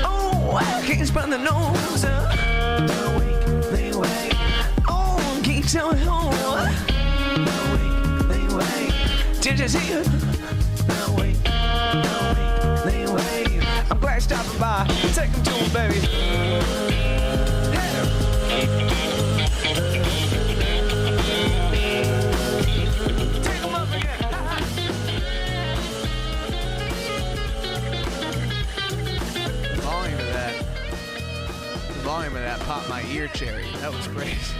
Oh, I can't spend the nose. Oh, can't tell me home. Did you see it? I'm glad you stopped by. Take him to him, baby. Take him up again. The volume of that popped my ear cherry. That was crazy.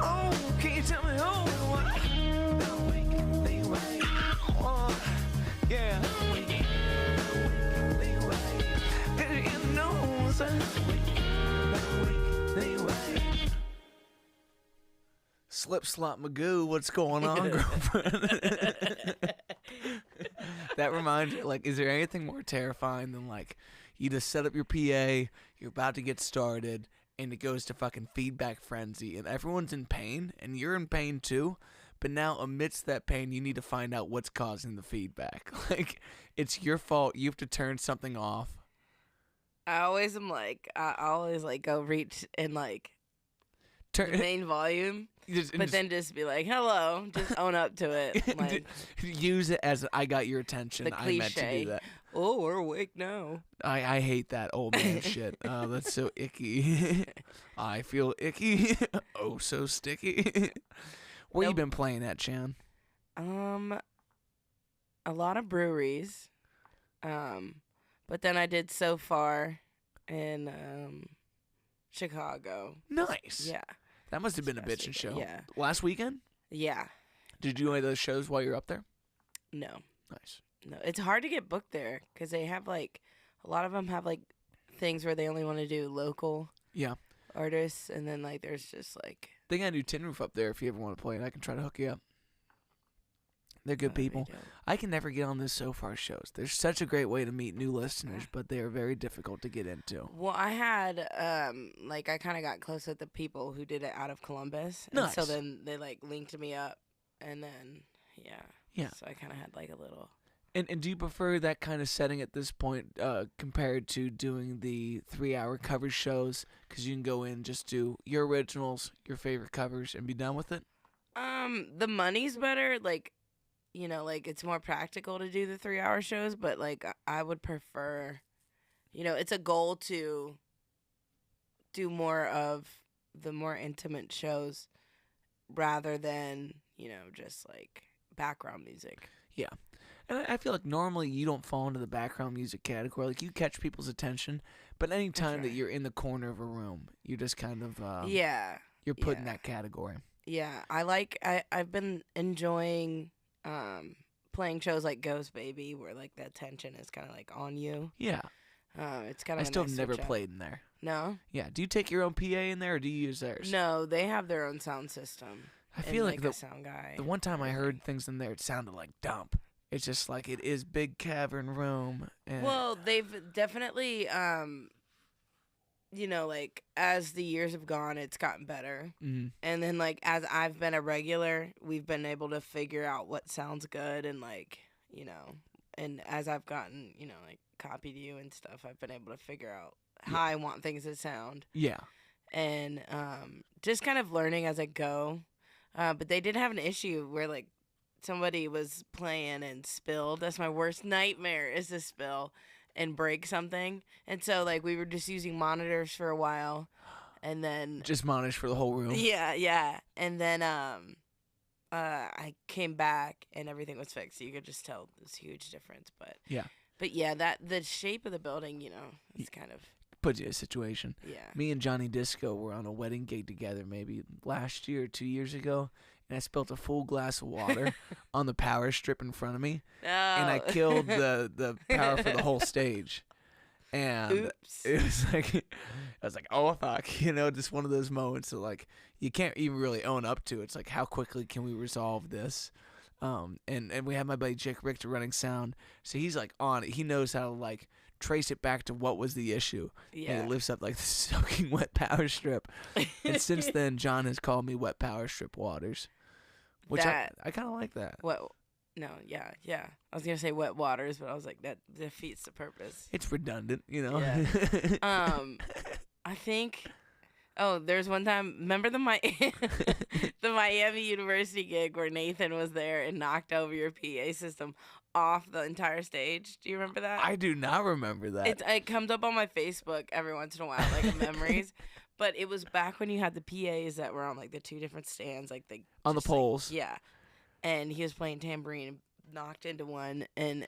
Oh, can you tell me who? Yeah. Slip slop Magoo, what's going on, girlfriend? That reminds me, like, is there anything more terrifying than, like, you just set up your PA, you're about to get started, and it goes to fucking feedback frenzy, and everyone's in pain, and you're in pain too, but now amidst that pain, you need to find out what's causing the feedback. Like, it's your fault, you have to turn something off. I always go reach and, like, turn the main volume. Then just be like, hello. Just own up to it. Like, use it as I got your attention. The cliche. I meant to do that. Oh, we're awake now. I hate that old man shit. That's so icky. I feel icky. Oh, so sticky. Where you been playing at, Chan? A lot of breweries. But then I did So Far in Chicago. Nice. Yeah. That must have been a bitchin' show. Yeah. Last weekend? Yeah. Did you do any of those shows while you were up there? No. Nice. No, it's hard to get booked there because they have, like, a lot of them have, like, things where they only want to do local artists, and then, like, there's just, like... They got to do Tin Roof up there if you ever want to play it. I can try to hook you up. They're good people. I can never get on those So Far shows. They're such a great way to meet new listeners, but they are very difficult to get into. Well, I had, I kind of got close with the people who did it out of Columbus. Nice. And so then they, like, linked me up, and then, Yeah. So I kind of had, like, a little... And do you prefer that kind of setting at this point compared to doing the 3-hour cover shows? Because you can go in and just do your originals, your favorite covers, and be done with it? The money's better, like... You know, like, it's more practical to do the 3-hour shows, but, like, I would prefer, you know, it's a goal to do more of the more intimate shows rather than, you know, just, like, background music. Yeah. And I feel like normally you don't fall into the background music category. Like, you catch people's attention, but any time that you're in the corner of a room, you just kind of, you're put in that category. Yeah. I've been enjoying... playing shows like Ghost Baby, where, like, the attention is kind of, like, on you. Yeah. It's kind of. I still have never played in there. No. Yeah. Do you take your own PA in there, or do you use theirs? No, they have their own sound system. I feel like the sound guy. The one time I heard things in there, it sounded like dump. It's just like it is big cavern room. And well, they've definitely, you know, like, as the years have gone, it's gotten better. Mm-hmm. And then, like, as I've been a regular, we've been able to figure out what sounds good and, like, you know, and as I've gotten, you know, like, copied you and stuff, I've been able to figure out how I want things to sound. Yeah. And just kind of learning as I go. But they did have an issue where, like, somebody was playing and spilled. That's my worst nightmare, is to spill and break something. And so, like, we were just using monitors for a while, and then just monitors for the whole room. Yeah. And then I came back and everything was fixed. So you could just tell this huge difference. But yeah, that the shape of the building, you know, it's kind of puts you in a situation. Yeah. Me and Johnny Disco were on a wedding gig together maybe last year or 2 years ago. And I spilled a full glass of water on the power strip in front of me. Oh. And I killed the power for the whole stage. And Oops. It was like, I was like, oh, fuck. You know, just one of those moments that, like, you can't even really own up to. It's like, how quickly can we resolve this? And we have my buddy Jake Richter running sound. So he's, like, on it. He knows how to, like, trace it back to what was the issue. Yeah. And it lifts up, like, the soaking wet power strip. And since then, John has called me Wet Power Strip Waters. Which I kind of like that. What? No, yeah, yeah. I was gonna say wet waters, but I was like that defeats the purpose. It's redundant, you know. Yeah. I think. Oh, there's one time. Remember the the Miami University gig where Nathan was there and knocked over your PA system off the entire stage? Do you remember that? I do not remember that. It comes up on my Facebook every once in a while, like memories. But it was back when you had the PAs that were on like the 2 different stands, like On the poles. yeah. And he was playing tambourine and knocked into one, and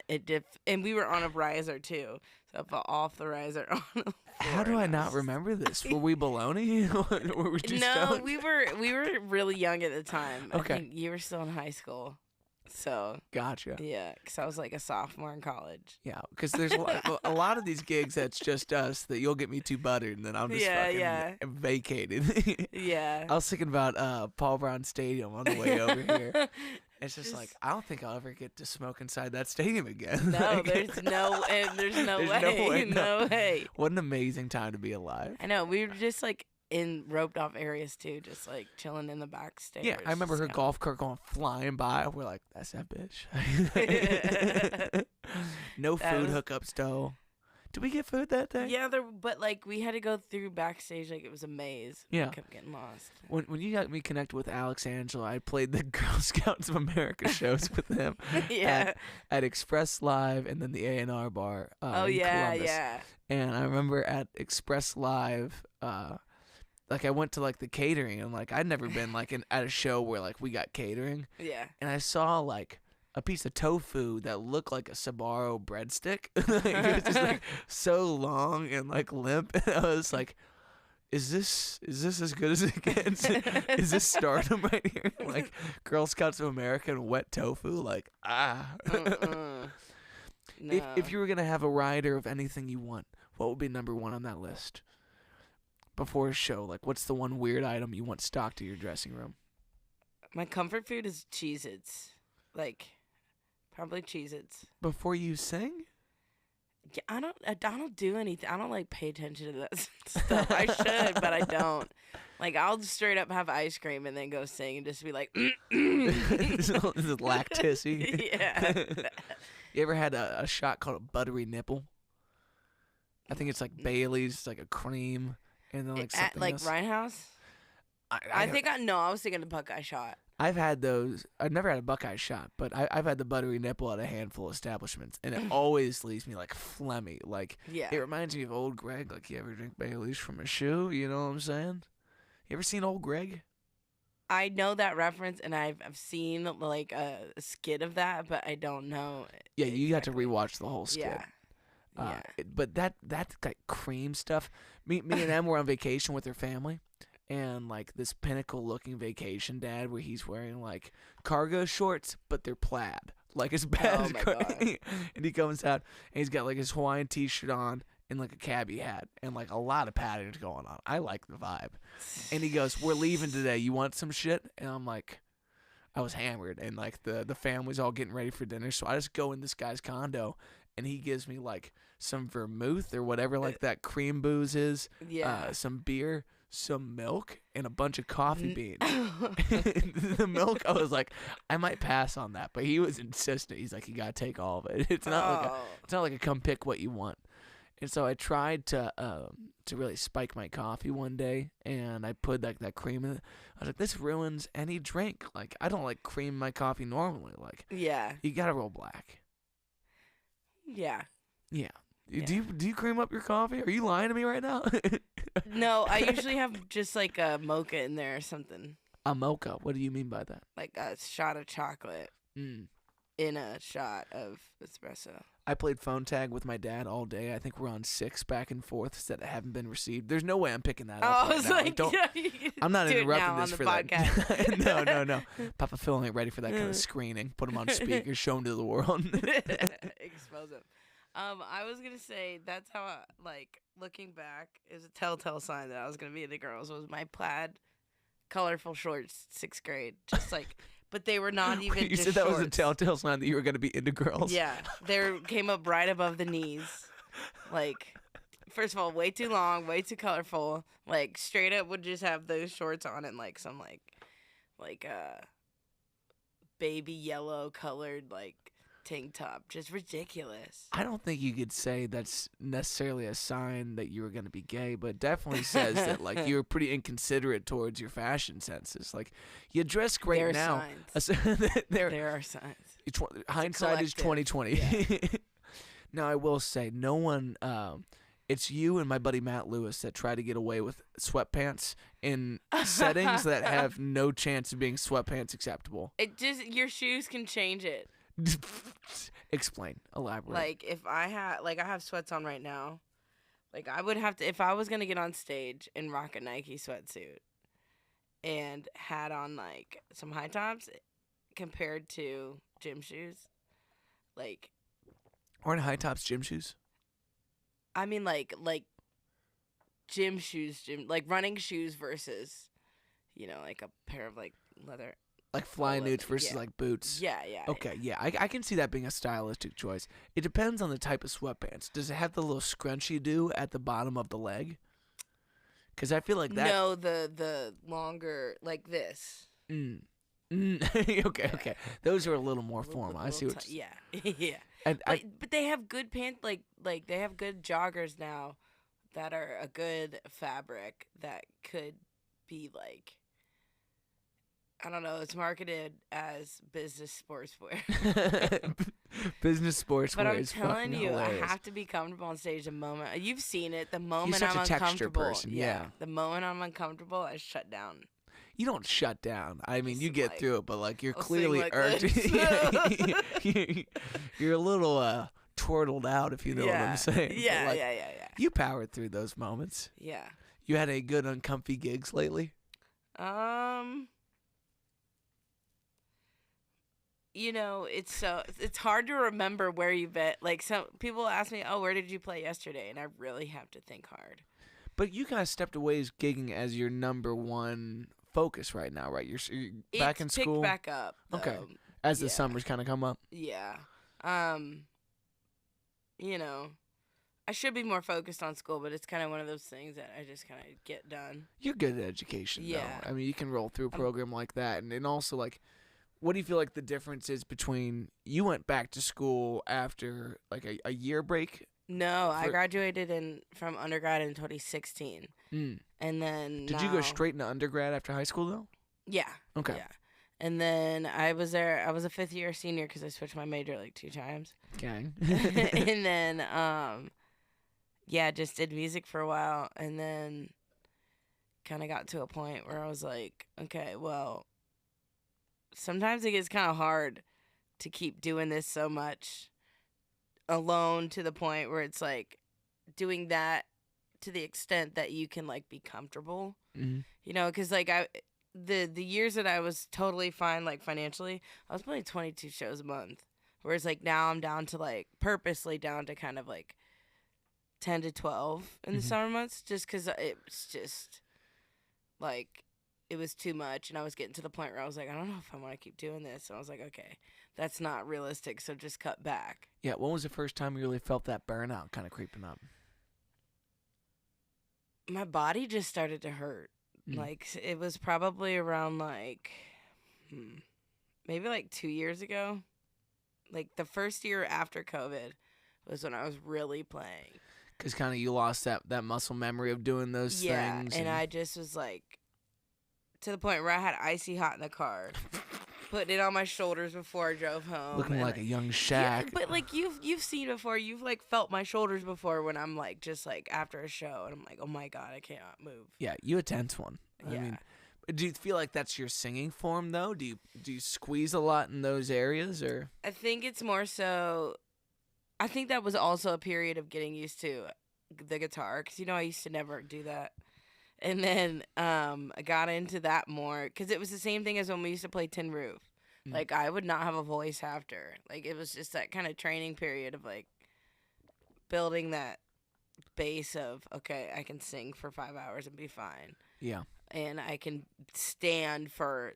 and we were on a riser too, so I fell off the riser on the floor. How do I not remember this? Were we baloney? Were we too No, stoned? we were really young at the time. Okay. I think you were still in high school, so Gotcha. yeah, because I was like a sophomore in college. Yeah, because there's a lot of these gigs that's just us that you'll get me too buttered, and then I'm just fucking vacated. Yeah. I was thinking about Paul Brown Stadium on the way over here. It's just like, I don't think I'll ever get to smoke inside that stadium again. No, there's no way. No way. What an amazing time to be alive. I know. We were just like in roped off areas too, just like chilling in the backstage. Yeah, I remember her golf cart going flying by. We're like, that's that bitch. No food hookups though. Did we get food that day? Yeah, but like we had to go through backstage like it was a maze. Yeah. We kept getting lost. When you got me connected with Alex Angela, I played the Girl Scouts of America shows with him. Yeah. At Express Live and then the A&R bar. Oh in yeah, Columbus. yeah. And I remember at Express Live, like I went to like the catering, and like I'd never been like at a show where like we got catering. Yeah. And I saw like a piece of tofu that looked like a Sbarro breadstick. Like, it was just like so long and like limp. And I was like, is this as good as it gets? Is this stardom right here? Like Girl Scouts of America and wet tofu? Like, No. If you were gonna have a rider of anything you want, what would be number 1 on that list? Before a show, like what's the one weird item you want stocked to your dressing room? My comfort food is Cheez-Its. Like probably Cheez-Its. Before you sing? Yeah, I don't do anything. I don't like pay attention to that stuff. I should, but I don't. Like I'll just straight up have ice cream and then go sing and just be like, This is lactissy. Yeah. You ever had a shot called a buttery nipple? I think it's like Bailey's, it's like a cream, and then like something At like else. Rhinehouse? I was thinking the Buckeye shot. I've had those. I've never had a Buckeye shot, but I've had the buttery nipple at a handful of establishments, and it always leaves me like phlegmy. Like, Yeah. it reminds me of old Greg. Like, you ever drink Bailey's from a shoe? You know what I'm saying? You ever seen old Greg? I know that reference, and I've seen like a skit of that, but I don't know. Yeah, you have to exactly. rewatch the whole skit. Yeah. But that like cream stuff. Me and Em were on vacation with her family, and like this pinnacle looking vacation dad where he's wearing like cargo shorts, but they're plaid, like as bad Oh as my crazy. And he comes out and he's got like his Hawaiian t-shirt on and like a cabbie hat and like a lot of patterns going on. I like the vibe. And he goes, "We're leaving today. You want some shit?" And I'm like, I was hammered, and like the family's all getting ready for dinner, so I just go in this guy's condo, and he gives me like some vermouth or whatever like that cream booze is, some beer, some milk, and a bunch of coffee beans. The milk, I was like, I might pass on that, but he was insistent. He's like, you gotta take all of it. It's not like a come pick what you want. And so I tried to really spike my coffee one day, and I put like that cream in it. I was like, this ruins any drink. Like, I don't like cream my coffee normally. Like, Yeah. you gotta roll black. Yeah. Yeah. Yeah. Do you cream up your coffee? Are you lying to me right now? No, I usually have just like a mocha in there or something. A mocha. What do you mean by that? Like a shot of chocolate Mm. in a shot of espresso. I played phone tag with my dad all day. I think we're on 6 back and forths that haven't been received. There's no way I'm picking that up. I was right now. like, Don't, yeah, you can I'm not do it interrupting now this on for the that. podcast. No. Papa Phil ain't ready for that kind of screening. Put him on speaker, show him to the world. Expose him. I was gonna say that's how I, like looking back is a telltale sign that I was gonna be into girls was my plaid, colorful shorts, 6th grade. Just like, but they were not even. You just said that shorts. was a telltale sign that you were going to be into girls. Yeah, they came up right above the knees. Like, first of all, way too long, way too colorful. Like, straight up would just have those shorts on and like some like baby yellow colored like tank top. Just ridiculous. I don't think you could say that's necessarily a sign that you were going to be gay, but it definitely says that like you were pretty inconsiderate towards your fashion senses. Like you dress great There are now. signs. there, There are signs. hindsight is collective. 2020. Yeah. Now I will say, no one. It's you and my buddy Matt Lewis that try to get away with sweatpants in settings that have no chance of being sweatpants acceptable. It just your shoes can change it. Explain. Elaborate. Like if I have sweats on right now. Like I would have to if I was gonna get on stage and rock a Nike sweatsuit and had on like some high tops compared to gym shoes. Like Aren't high tops gym shoes? I mean like gym shoes, like running shoes versus, like a pair of like leather. Like fly leather, newts versus yeah. like boots. Yeah. Okay, yeah, I can see that being a stylistic choice. It depends on the type of sweatpants. Does it have the little scrunchy do at the bottom of the leg? Because I feel like that. No, the longer like this. Okay. Those are a little more formal. I see what. Yeah, yeah. And But they have good pants, like they have good joggers now, that are a good fabric that could be like. I don't know. It's marketed as business sportswear. Business sportswear But I'm is telling fucking you, hilarious. I have to be comfortable on stage the moment. You've seen it. The moment such I'm a texture uncomfortable. person, yeah. The moment I'm uncomfortable, I shut down. You don't shut down. I mean, Just you get like- through it, but like you're I'll clearly sing like irked. this. You're a little twirled out, if you know what I'm saying. But, Yeah, like, yeah. You powered through those moments. Yeah. You had any good uncomfy gigs lately? It's hard to remember where you've been. Like some people ask me, "Oh, where did you play yesterday?" And I really have to think hard. But you kind of stepped away as gigging as your number one focus right now, right? You're back in It's school. picked back up. Okay. though. As the yeah. summers kind of come up. Yeah. I should be more focused on school, but it's kind of one of those things that I just kind of get done. You're good at education, Yeah. though. I mean, you can roll through a program like that. And also, like, what do you feel like the difference is between you went back to school after, like, a year break? No, I graduated from undergrad in 2016. Mm. And then Did you go straight into undergrad after high school, though? Yeah. Okay. Yeah. And then I was a fifth-year senior because I switched my major like 2 times. Gang. And then, just did music for a while. And then kind of got to a point where I was like, okay, well, sometimes it gets kind of hard to keep doing this so much alone to the point where it's like doing that to the extent that you can like be comfortable, because like the years that I was totally fine, like financially, I was playing 22 shows a month, whereas like now I'm down to like purposely down to kind of like 10 to 12 in the summer months, just because it's just like it was too much, and I was getting to the point where I was like, I don't know if I want to keep doing this. And I was like, okay, that's not realistic, so just cut back. Yeah, when was the first time you really felt that burnout kind of creeping up? My body just started to hurt. Like, it was probably around like, maybe like 2 years ago. Like, the first year after COVID was when I was really playing. Because kind of you lost that muscle memory of doing those things. Yeah, and I just was like, to the point where I had icy hot in the car. Putting it on my shoulders before I drove home. Looking like a young Shaq. Yeah, but like you've seen before, you've like felt my shoulders before when I'm like just like after a show and I'm like, oh my god, I cannot move. Yeah, you a tense one. Yeah. I mean, do you feel like that's your singing form though? Do you squeeze a lot in those areas, or? I think it's more so. I think that was also a period of getting used to the guitar, because I used to never do that. And then I got into that more because it was the same thing as when we used to play Tin Roof. Like, I would not have a voice after. Like, it was just that kind of training period of, like, building that base of, okay, I can sing for 5 hours and be fine. Yeah. And I can stand for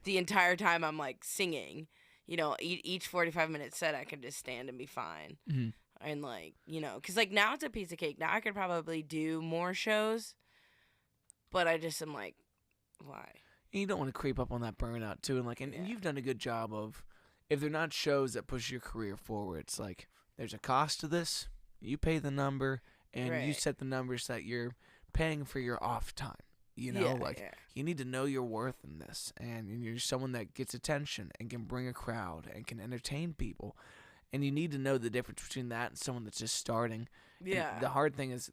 the entire time I'm, like, singing. Each 45-minute set, I can just stand and be fine. Mm-hmm. And, like, because, like, now it's a piece of cake. Now I could probably do more shows. But I just am like, why? And you don't want to creep up on that burnout too. And you've done a good job of, if they're not shows that push your career forward, it's like there's a cost to this. You pay the number, and you set the numbers that you're paying for your off time. You know, you need to know your worth in this, and you're someone that gets attention and can bring a crowd and can entertain people. And you need to know the difference between that and someone that's just starting. Yeah. And the hard thing is,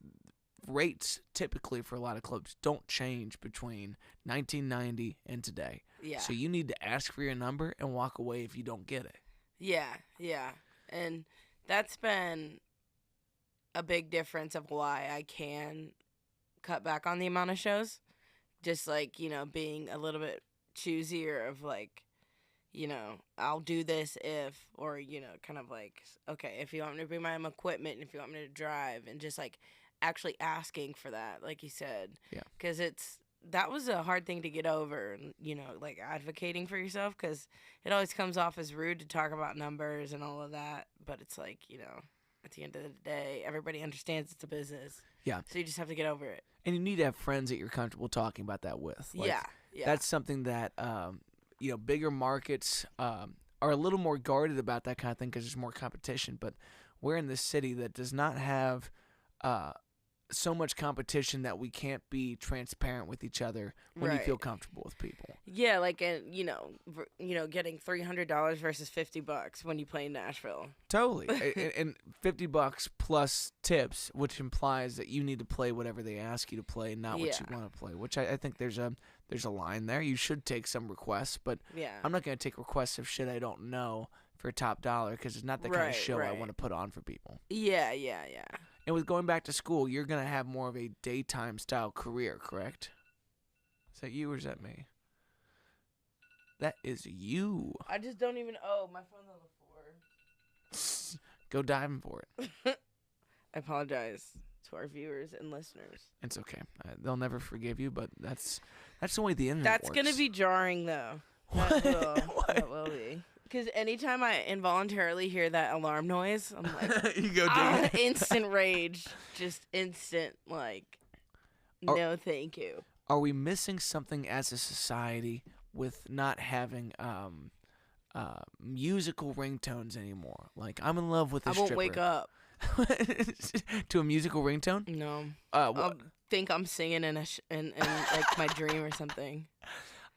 rates typically for a lot of clubs don't change between 1990 and today. Yeah. So you need to ask for your number and walk away if you don't get it. Yeah, yeah. And that's been a big difference of why I can cut back on the amount of shows. Just like, you know, being a little bit choosier of like, you know, I'll do this if, or, you know, kind of like, okay, if you want me to bring my own equipment and if you want me to drive, and just like actually asking for that, like you said. Yeah. Because that was a hard thing to get over, and, you know, like advocating for yourself, because it always comes off as rude to talk about numbers and all of that. But it's like, you know, at the end of the day, everybody understands it's a business. Yeah. So you just have to get over it. And you need to have friends that you're comfortable talking about that with. Like, yeah. That's something that, you know, bigger markets are a little more guarded about that kind of thing because there's more competition. But we're in this city that does not have so much competition that we can't be transparent with each other when you feel comfortable with people. Yeah, like, you know, getting $300 versus $50 when you play in Nashville. Totally. and $50 plus tips, which implies that you need to play whatever they ask you to play, not what you want to play. Which I think there's a line there. You should take some requests, but I'm not going to take requests of shit I don't know for top dollar, because it's not the kind of show I want to put on for people. Yeah. And with going back to school, you're going to have more of a daytime style career, correct? Is that you or is that me? That is you. I just don't even. Oh, my phone's on the floor. Go diving for it. I apologize to our viewers and listeners. It's okay. They'll never forgive you, but that's the way the internet works. That's going to be jarring, though. That will be. Because anytime I involuntarily hear that alarm noise, I'm like, you go dig it. Instant rage. Just instant, like, no thank you. Are we missing something as a society with not having musical ringtones anymore? Like, I'm in love with a stripper. I won't wake up. To a musical ringtone? No. I'll think I'm singing in like my dream or something.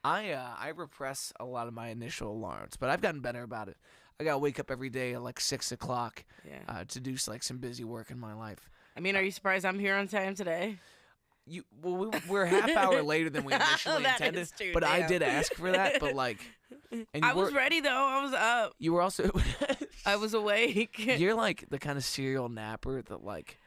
I repress a lot of my initial alarms, but I've gotten better about it. I gotta wake up every day at like 6 o'clock to do like some busy work in my life. I mean, are you surprised I'm here on time today? We're a half hour later than we initially intended, but I did ask for that. But like, and I was ready though. I was up. You were also. I was awake. You're like the kind of serial napper that like.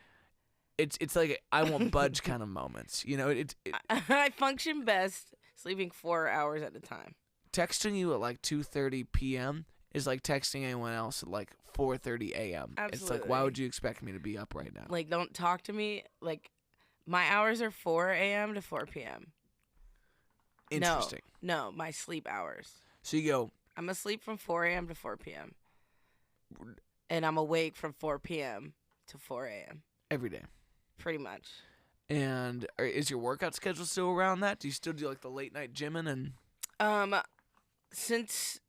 It's like I won't budge kind of moments. You know, I function best sleeping 4 hours at a time. Texting you at like 2:30 p.m. is like texting anyone else at like 4:30 a.m. Absolutely. It's like, why would you expect me to be up right now? Like, don't talk to me. Like, my hours are 4 a.m. to 4 p.m. Interesting. No, my sleep hours. So you go. I'm asleep from 4 a.m. to 4 p.m. And I'm awake from 4 p.m. to 4 a.m. every day. Pretty much. And is your workout schedule still around that? Do you still do like the late night gymming and? Since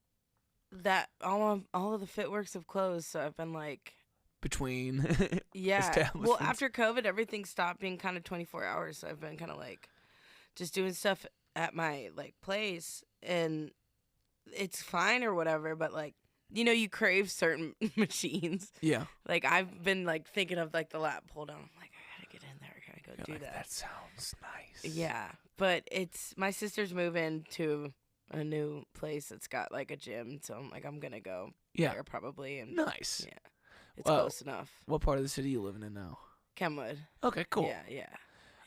that all of the FitWorks have closed, so I've been like between. Yeah. Well, after COVID, everything stopped being kind of 24 hours, so I've been kind of like just doing stuff at my like place, and it's fine or whatever. But like, you know, you crave certain machines. Yeah. Like I've been like thinking of like the lat pull down. I'm like, I gotta get in there. I gotta go do that. That sounds nice. Yeah, but it's my sister's moving to a new place that's got like a gym, so I'm like, I'm gonna go there probably. And nice. Yeah, it's close enough. What part of the city are you living in now? Kenwood. Okay, cool. Yeah.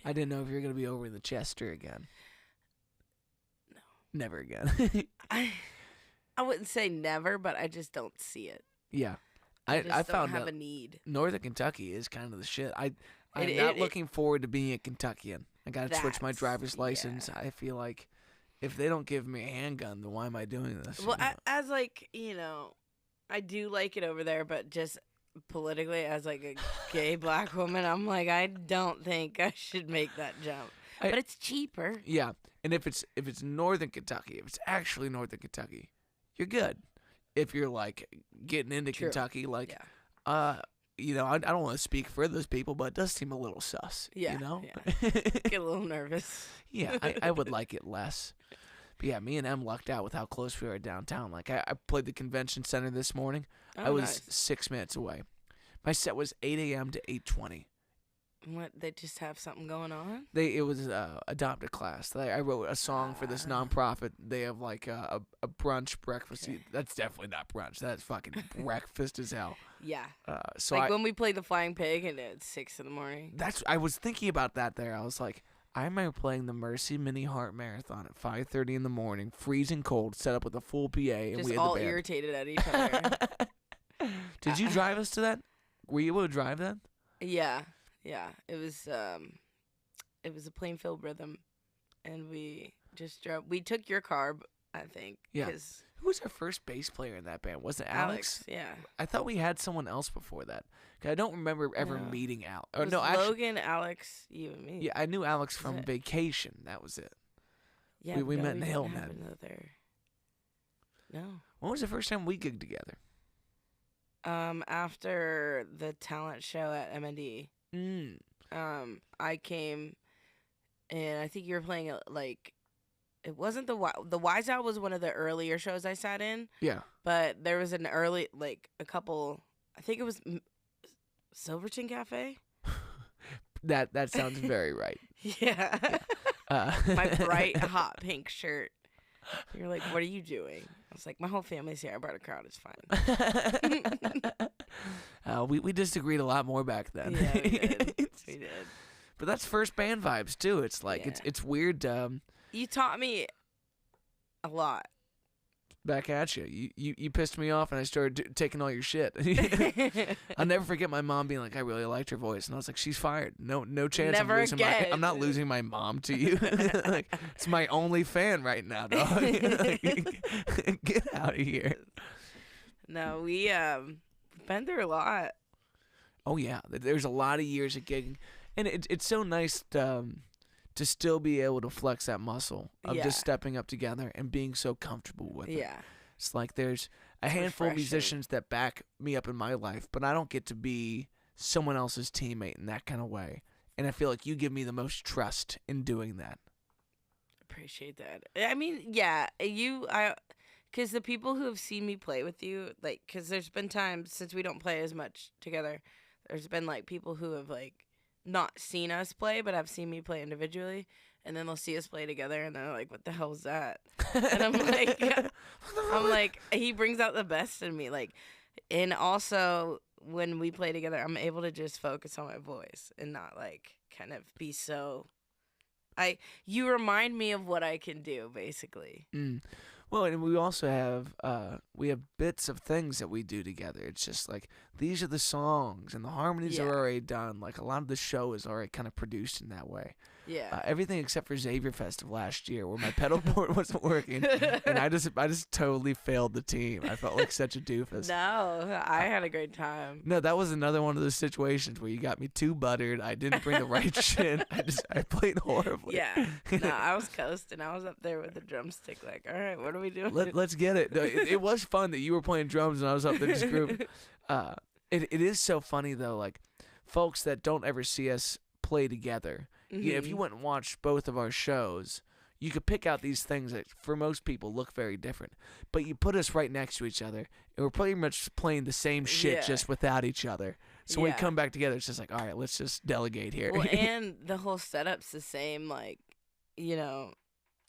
I didn't know if you were gonna be over in the Chester again. No. Never again. I wouldn't say never, but I just don't see it. Yeah. I found don't have a need. Northern Kentucky is kind of the shit. I'm not looking forward to being a Kentuckian. I got to switch my driver's license. I feel like if they don't give me a handgun, then why am I doing this? Well, as like, you know, I do like it over there, but just politically as like a gay black woman, I'm like, I don't think I should make that jump. but it's cheaper. Yeah, and if it's Northern Kentucky, if it's actually Northern Kentucky, you're good. If you're like getting into True. Kentucky, like, Yeah. I don't want to speak for those people, but it does seem a little sus. Yeah. You know. Yeah. Get a little nervous. Yeah, I would like it less. But yeah, me and Em lucked out with how close we are downtown. Like I played the convention center this morning. Oh, I was nice. 6 minutes away. My set was 8 a.m. to 8:20. What? They just have something going on? It was adopt a class. I wrote a song for this nonprofit. They have like a brunch breakfast. Okay. That's definitely not brunch. That's fucking breakfast as hell. Yeah. So like when we played the Flying Pig and it's 6 in the morning. I was thinking about that there. I was like, I remember playing the Mercy Mini Heart Marathon at 5:30 in the morning, freezing cold, set up with a full PA, and Just we had all the band. irritated at each other. Did you drive us to that? Were you able to drive that? Yeah. Yeah. It was a Plainfield Rhythm, and we just drove. We took your car, I think. Yeah. 'Cause Who was our first bass player in that band? Was it Alex? Yeah. I thought we had someone else before that. 'Cause I don't remember ever No. meeting Alex. It was No, actually, Logan, Alex, you and me. yeah, I knew Alex Was from it? Vacation. That was it. Yeah, we no, met in didn't Hilton have Head. another. No. When was the first time we gigged together? After the talent show at MND, Mm. I came, and I think you were playing like, it wasn't the Wise Out was one of the earlier shows I sat in, Yeah. but there was an early like a couple. I think it was Silverton Cafe. That sounds very right. Yeah. My bright hot pink shirt. You're like, what are you doing? I was like, my whole family's here. I brought a crowd. It's fine. We disagreed a lot more back then. Yeah, we did. We did. But that's first band vibes too. It's like Yeah. it's weird. You taught me a lot. Back at you. You pissed me off, and I started taking all your shit. I'll never forget my mom being like, "I really liked her voice," and I was like, "She's fired. No chance. Never I'm losing again. I'm not losing my mom to you. Like, it's my only fan right now, dog. Like, get out of here." No, we been through a lot. Oh yeah, there's a lot of years of gigging, and it's so nice to still be able to flex that muscle of Yeah. just stepping up together and being so comfortable with it. Yeah. It's like there's a handful of musicians that back me up in my life, but I don't get to be someone else's teammate in that kind of way. And I feel like you give me the most trust in doing that. Appreciate that. I mean, yeah, because the people who have seen me play with you, like, because there's been times since we don't play as much together, there's been like people who have like not seen us play, but have seen me play individually, and then they'll see us play together, and they're like, "What the hell is that?" And I'm like, he brings out the best in me, like, and also when we play together, I'm able to just focus on my voice and not like kind of be so. You remind me of what I can do, basically. Mm. Well, and we also have bits of things that we do together. It's just like these are the songs, and the harmonies are already done. Like a lot of the show is already kind of produced in that way. Yeah. Everything except for Xavier Fest of last year, where my pedal board wasn't working, and I just totally failed the team. I felt like such a doofus. No, I had a great time. No, that was another one of those situations where you got me too buttered. I didn't bring the right shit. I played horribly. Yeah. No, I was coasting. I was up there with the drumstick, like, all right, what are we doing? Let's get it. No, it was fun that you were playing drums and I was up there just grooving. It is so funny though, like folks that don't ever see us play together. You know, if you went and watched both of our shows, you could pick out these things that for most people look very different. But you put us right next to each other, and we're pretty much playing the same shit just without each other. So when we come back together, it's just like, all right, let's just delegate here. Well, and the whole setup's the same. Like, you know,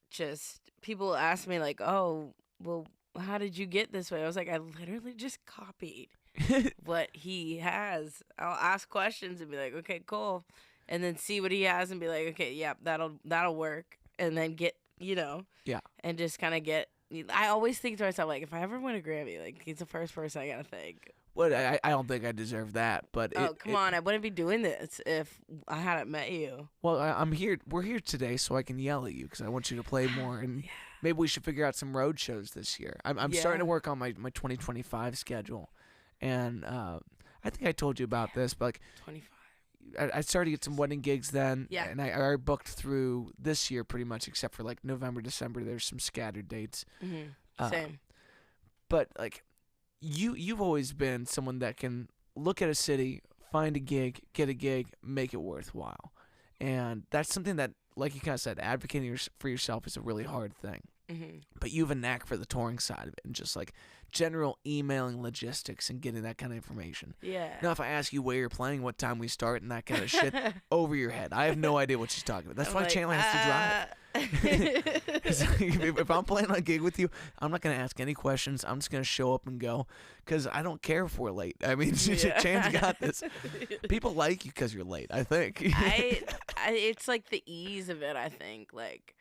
just people ask me like, oh, well, how did you get this way? I was like, I literally just copied what he has. I'll ask questions and be like, okay, cool. And then see what he has and be like, okay, yeah, that'll work. And then get, you know, and just kind of get. I always think to myself, like, if I ever win a Grammy, like, he's the first person I gotta thank. Well, I don't think I deserve that, but come on, I wouldn't be doing this if I hadn't met you. Well, I'm here. We're here today, so I can yell at you because I want you to play more, and maybe we should figure out some road shows this year. I'm starting to work on my 2025 schedule, and I think I told you about this, but like 25. I started to get some wedding gigs then, Yeah. and I already booked through this year pretty much, except for like November, December. There's some scattered dates. Same. But like, you've always been someone that can look at a city, find a gig, get a gig, make it worthwhile, and that's something that, like you kind of said, advocating for yourself is a really hard thing. But you have a knack for the touring side of it, and just like general emailing logistics and getting that kind of information. Yeah. Now, if I ask you where you're playing, what time we start, and that kind of shit, over your head. I have no idea what she's talking about. That's why Chandler has to drive. If I'm playing on a gig with you, I'm not going to ask any questions. I'm just going to show up and go, because I don't care if we're late. I mean, Chan's got this. People like you because you're late, I think. It's like the ease of it, I think. Like,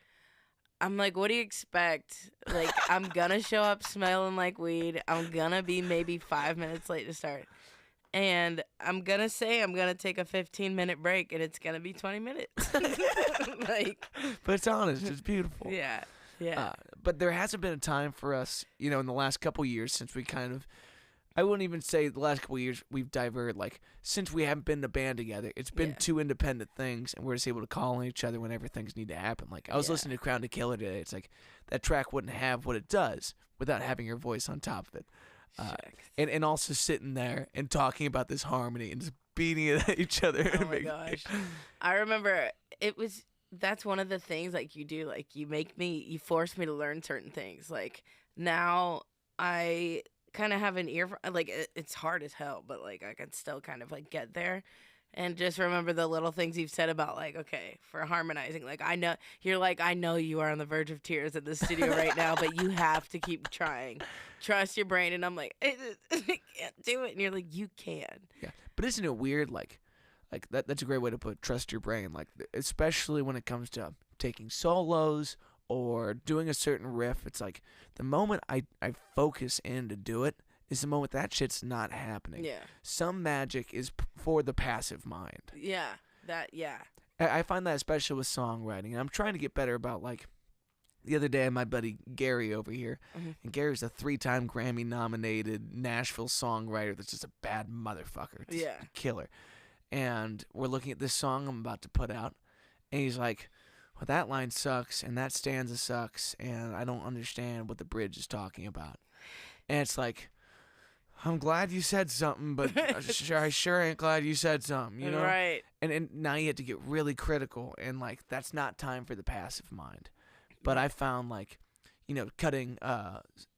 I'm like, what do you expect? Like, I'm gonna show up smelling like weed. I'm gonna be maybe 5 minutes late to start. And I'm gonna say I'm gonna take a 15-minute break, and it's gonna be 20 minutes. Like, but it's honest. It's beautiful. Yeah. But there hasn't been a time for us, in the last couple years since we kind of, I wouldn't even say the last couple of years we've diverted. Like, since we haven't been in a band together, it's been two independent things, and we're just able to call on each other whenever things need to happen. Like, I was listening to Crown to Killer today. It's like, that track wouldn't have what it does without having your voice on top of it. And also sitting there and talking about this harmony and just beating it at each other. Oh my gosh. I remember that's one of the things, like, you do. Like, you force me to learn certain things. Like, now I kind of have an ear for, like, it's hard as hell, but like I can still kind of like get there and just remember the little things you've said about, like, okay, for harmonizing, like, I know you're like, I know you are on the verge of tears at the studio right now, but you have to keep trying, trust your brain. And I'm like, I can't do it. And you're like, you can. Yeah, but isn't it weird, like that's a great way to put trust your brain, like, especially when it comes to taking solos or doing a certain riff. It's like the moment I focus in to do it is the moment that shit's not happening. Yeah. Some magic is for the passive mind. Yeah. I find that especially with songwriting. And I'm trying to get better about, like, the other day, my buddy Gary over here, and Gary's a 3-time Grammy-nominated Nashville songwriter that's just a bad motherfucker. It's a killer. And we're looking at this song I'm about to put out, and he's like, well, that line sucks, and that stanza sucks, and I don't understand what the bridge is talking about. And it's like, I'm glad you said something, but I sure ain't glad you said something, you know? Right. And now you have to get really critical, and, like, that's not time for the passive mind. But I found, like, cutting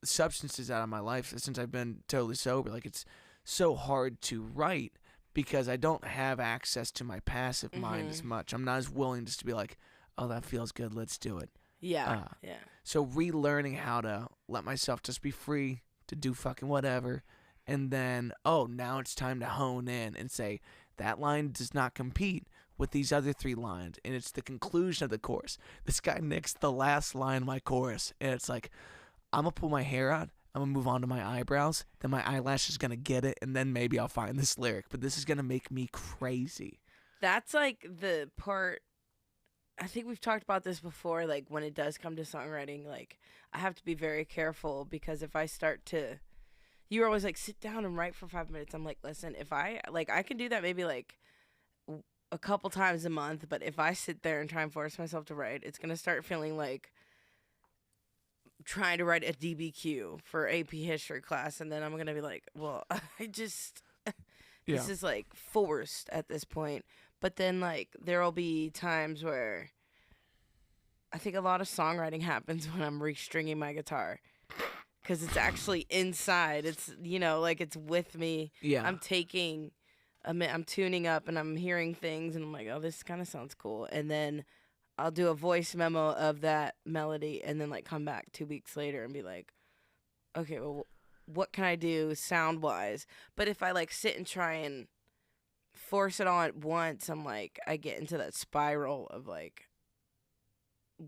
substances out of my life since I've been totally sober, like, it's so hard to write because I don't have access to my passive mind as much. I'm not as willing just to be like, oh, that feels good, let's do it. Yeah. So relearning how to let myself just be free to do fucking whatever, and then, now it's time to hone in and say, that line does not compete with these other 3 lines, and it's the conclusion of the chorus. This guy nixed the last line of my chorus, and it's like, I'm going to pull my hair out, I'm going to move on to my eyebrows, then my eyelash is going to get it, and then maybe I'll find this lyric, but this is going to make me crazy. That's, like, the part, I think we've talked about this before, like, when it does come to songwriting, like, I have to be very careful, because if I start to, you were always like, sit down and write for 5 minutes. I'm like, listen, if I can do that maybe, like, a couple times a month, but if I sit there and try and force myself to write, it's going to start feeling like trying to write a DBQ for AP history class, and then I'm going to be like, well, this is, like, forced at this point. But then, like, there will be times where I think a lot of songwriting happens when I'm restringing my guitar. Because it's actually inside. It's, like, it's with me. Yeah. I'm tuning up and I'm hearing things and I'm like, oh, this kind of sounds cool. And then I'll do a voice memo of that melody and then, like, come back 2 weeks later and be like, okay, well, what can I do sound-wise? But if I, like, sit and try and force it on at once, I'm like, I get into that spiral of, like,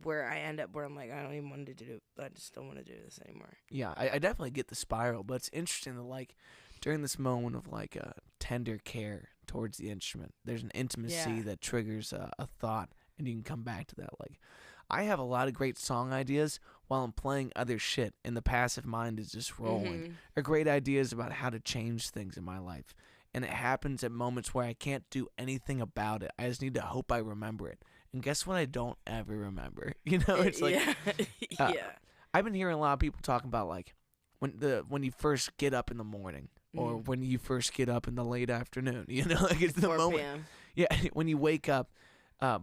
where I end up where I'm like, I don't even want to do it. I just don't want to do this anymore. Yeah, I definitely get the spiral, but it's interesting that, like, during this moment of, like, tender care towards the instrument, there's an intimacy that triggers a thought, and you can come back to that. Like, I have a lot of great song ideas while I'm playing other shit, and the passive mind is just rolling. Or great ideas about how to change things in my life. and it happens at moments where I can't do anything about it. I just need to hope I remember it. And guess what? I don't ever remember. It's like yeah. Yeah. I've been hearing a lot of people talking about like when you first get up in the morning or when you first get up in the late afternoon. Like it's the 4 moment. p.m. Yeah, when you wake up,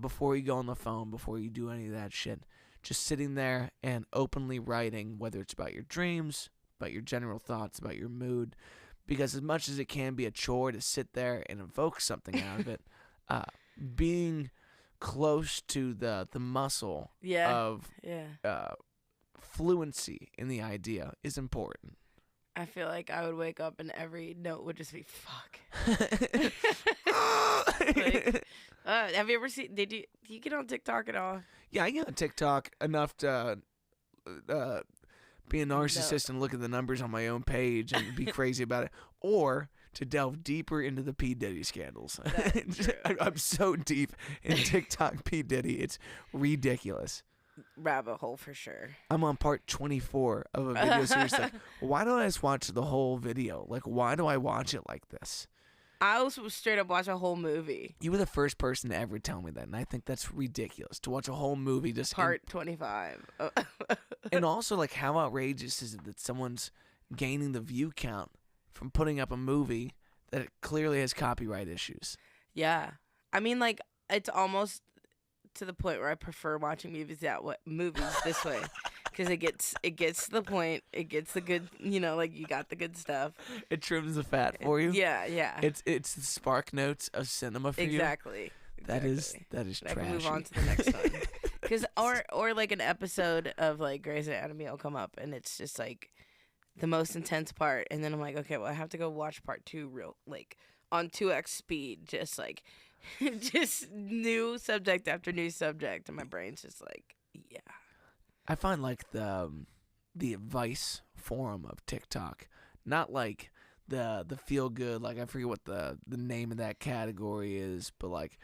before you go on the phone, before you do any of that shit, just sitting there and openly writing, whether it's about your dreams, about your general thoughts, about your mood, because as much as it can be a chore to sit there and evoke something out of it, being close to the muscle of fluency in the idea is important. I feel like I would wake up and every note would just be fuck. Like, have you ever seen? Do you get on TikTok at all? Yeah, I get on TikTok enough to be a narcissist and look at the numbers on my own page and be crazy about it, or to delve deeper into the P. Diddy scandals. I'm so deep in TikTok P. Diddy, it's ridiculous. Rabbit hole for sure. I'm on part 24 of a video series. Like, why don't I just watch the whole video? Like, why do I watch it like this? I also straight up watch a whole movie. You were the first person to ever tell me that, and I think that's ridiculous to watch a whole movie just part 25. And also, like, how outrageous is it that someone's gaining the view count from putting up a movie that clearly has copyright issues? Yeah, I mean, like, it's almost to the point where I prefer watching movies this way, because it gets to the point, it gets the good, like you got the good stuff. It trims the fat for you. Yeah. It's the spark notes of cinema for you. Exactly. That is trashy. I can move on to the next one. Because or like an episode of like Grey's Anatomy will come up and it's just like the most intense part, and then I'm like, okay, well I have to go watch part 2 real like on 2x speed, just like. Just new subject after new subject, and my brain's just like, yeah. I find like the advice forum of TikTok, not like the feel good, like I forget what the name of that category is, but like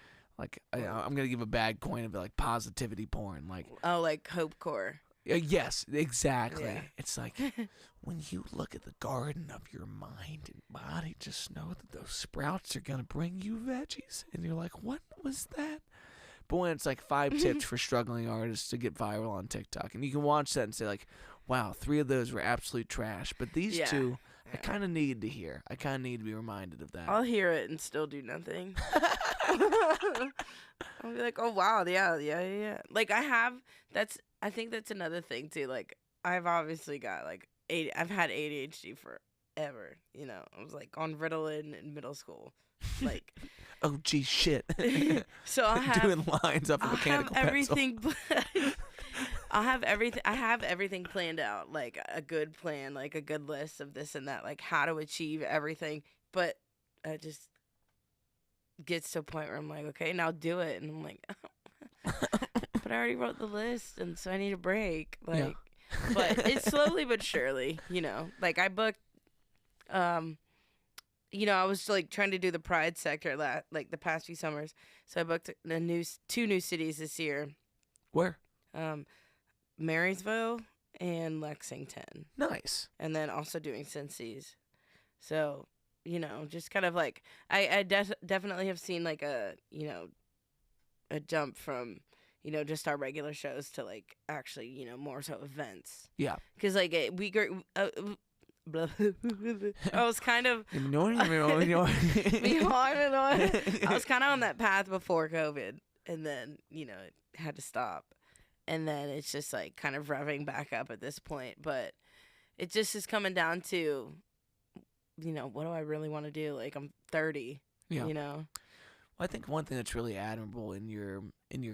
I'm gonna give a bad coin of it, like positivity porn, like like hopecore. Yes, exactly. Yeah. It's like when you look at the garden of your mind and body, just know that those sprouts are going to bring you veggies. And you're like, what was that? But when it's like 5 tips for struggling artists to get viral on TikTok, and you can watch that and say like, wow, 3 of those were absolute trash. But these 2, I kind of need to hear. I kind of need to be reminded of that. I'll hear it and still do nothing. I'll be like, oh, wow, yeah. Like I think that's another thing too. Like I've obviously got like I've had ADHD forever. I was like on Ritalin in middle school. Like, oh gee, shit. So I'll have doing lines off a mechanical pencil. I have everything planned out, like a good plan, like a good list of this and that, like how to achieve everything. But I just gets to a point where I'm like, okay, now do it, and I'm like. But I already wrote the list, and so I need a break. Like, but it's slowly but surely, Like I booked, I was like trying to do the Pride sector like the past few summers, so I booked 2 new cities this year. Where? Marysville and Lexington. Nice. And then also doing Cincy's. So just kind of like I definitely have seen like a jump from. Just our regular shows to like actually, more so events. Yeah. Because like I was kind of. I was kind of on that path before COVID, and then it had to stop, and then it's just like kind of revving back up at this point. But it just is coming down to, what do I really want to do? Like I'm 30. Yeah. Well, I think one thing that's really admirable in your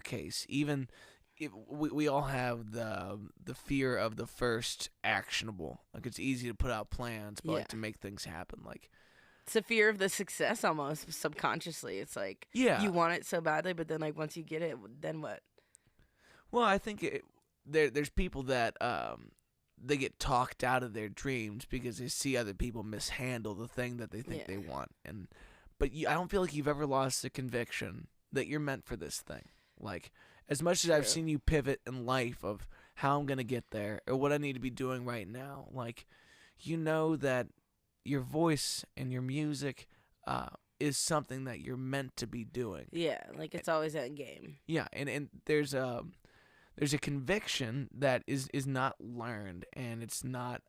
case, even if we all have the fear of the first actionable. Like it's easy to put out plans, but like to make things happen. Like it's a fear of the success almost subconsciously. It's like you want it so badly, but then like once you get it, then what? Well, I think there's people that they get talked out of their dreams because they see other people mishandle the thing that they think they want, but I don't feel like you've ever lost the conviction that you're meant for this thing. Like, as much as I've seen you pivot in life of how I'm going to get there or what I need to be doing right now, like, that your voice and your music is something that you're meant to be doing. Yeah, like it's always end game. Yeah, and there's a conviction that is not learned, and it's not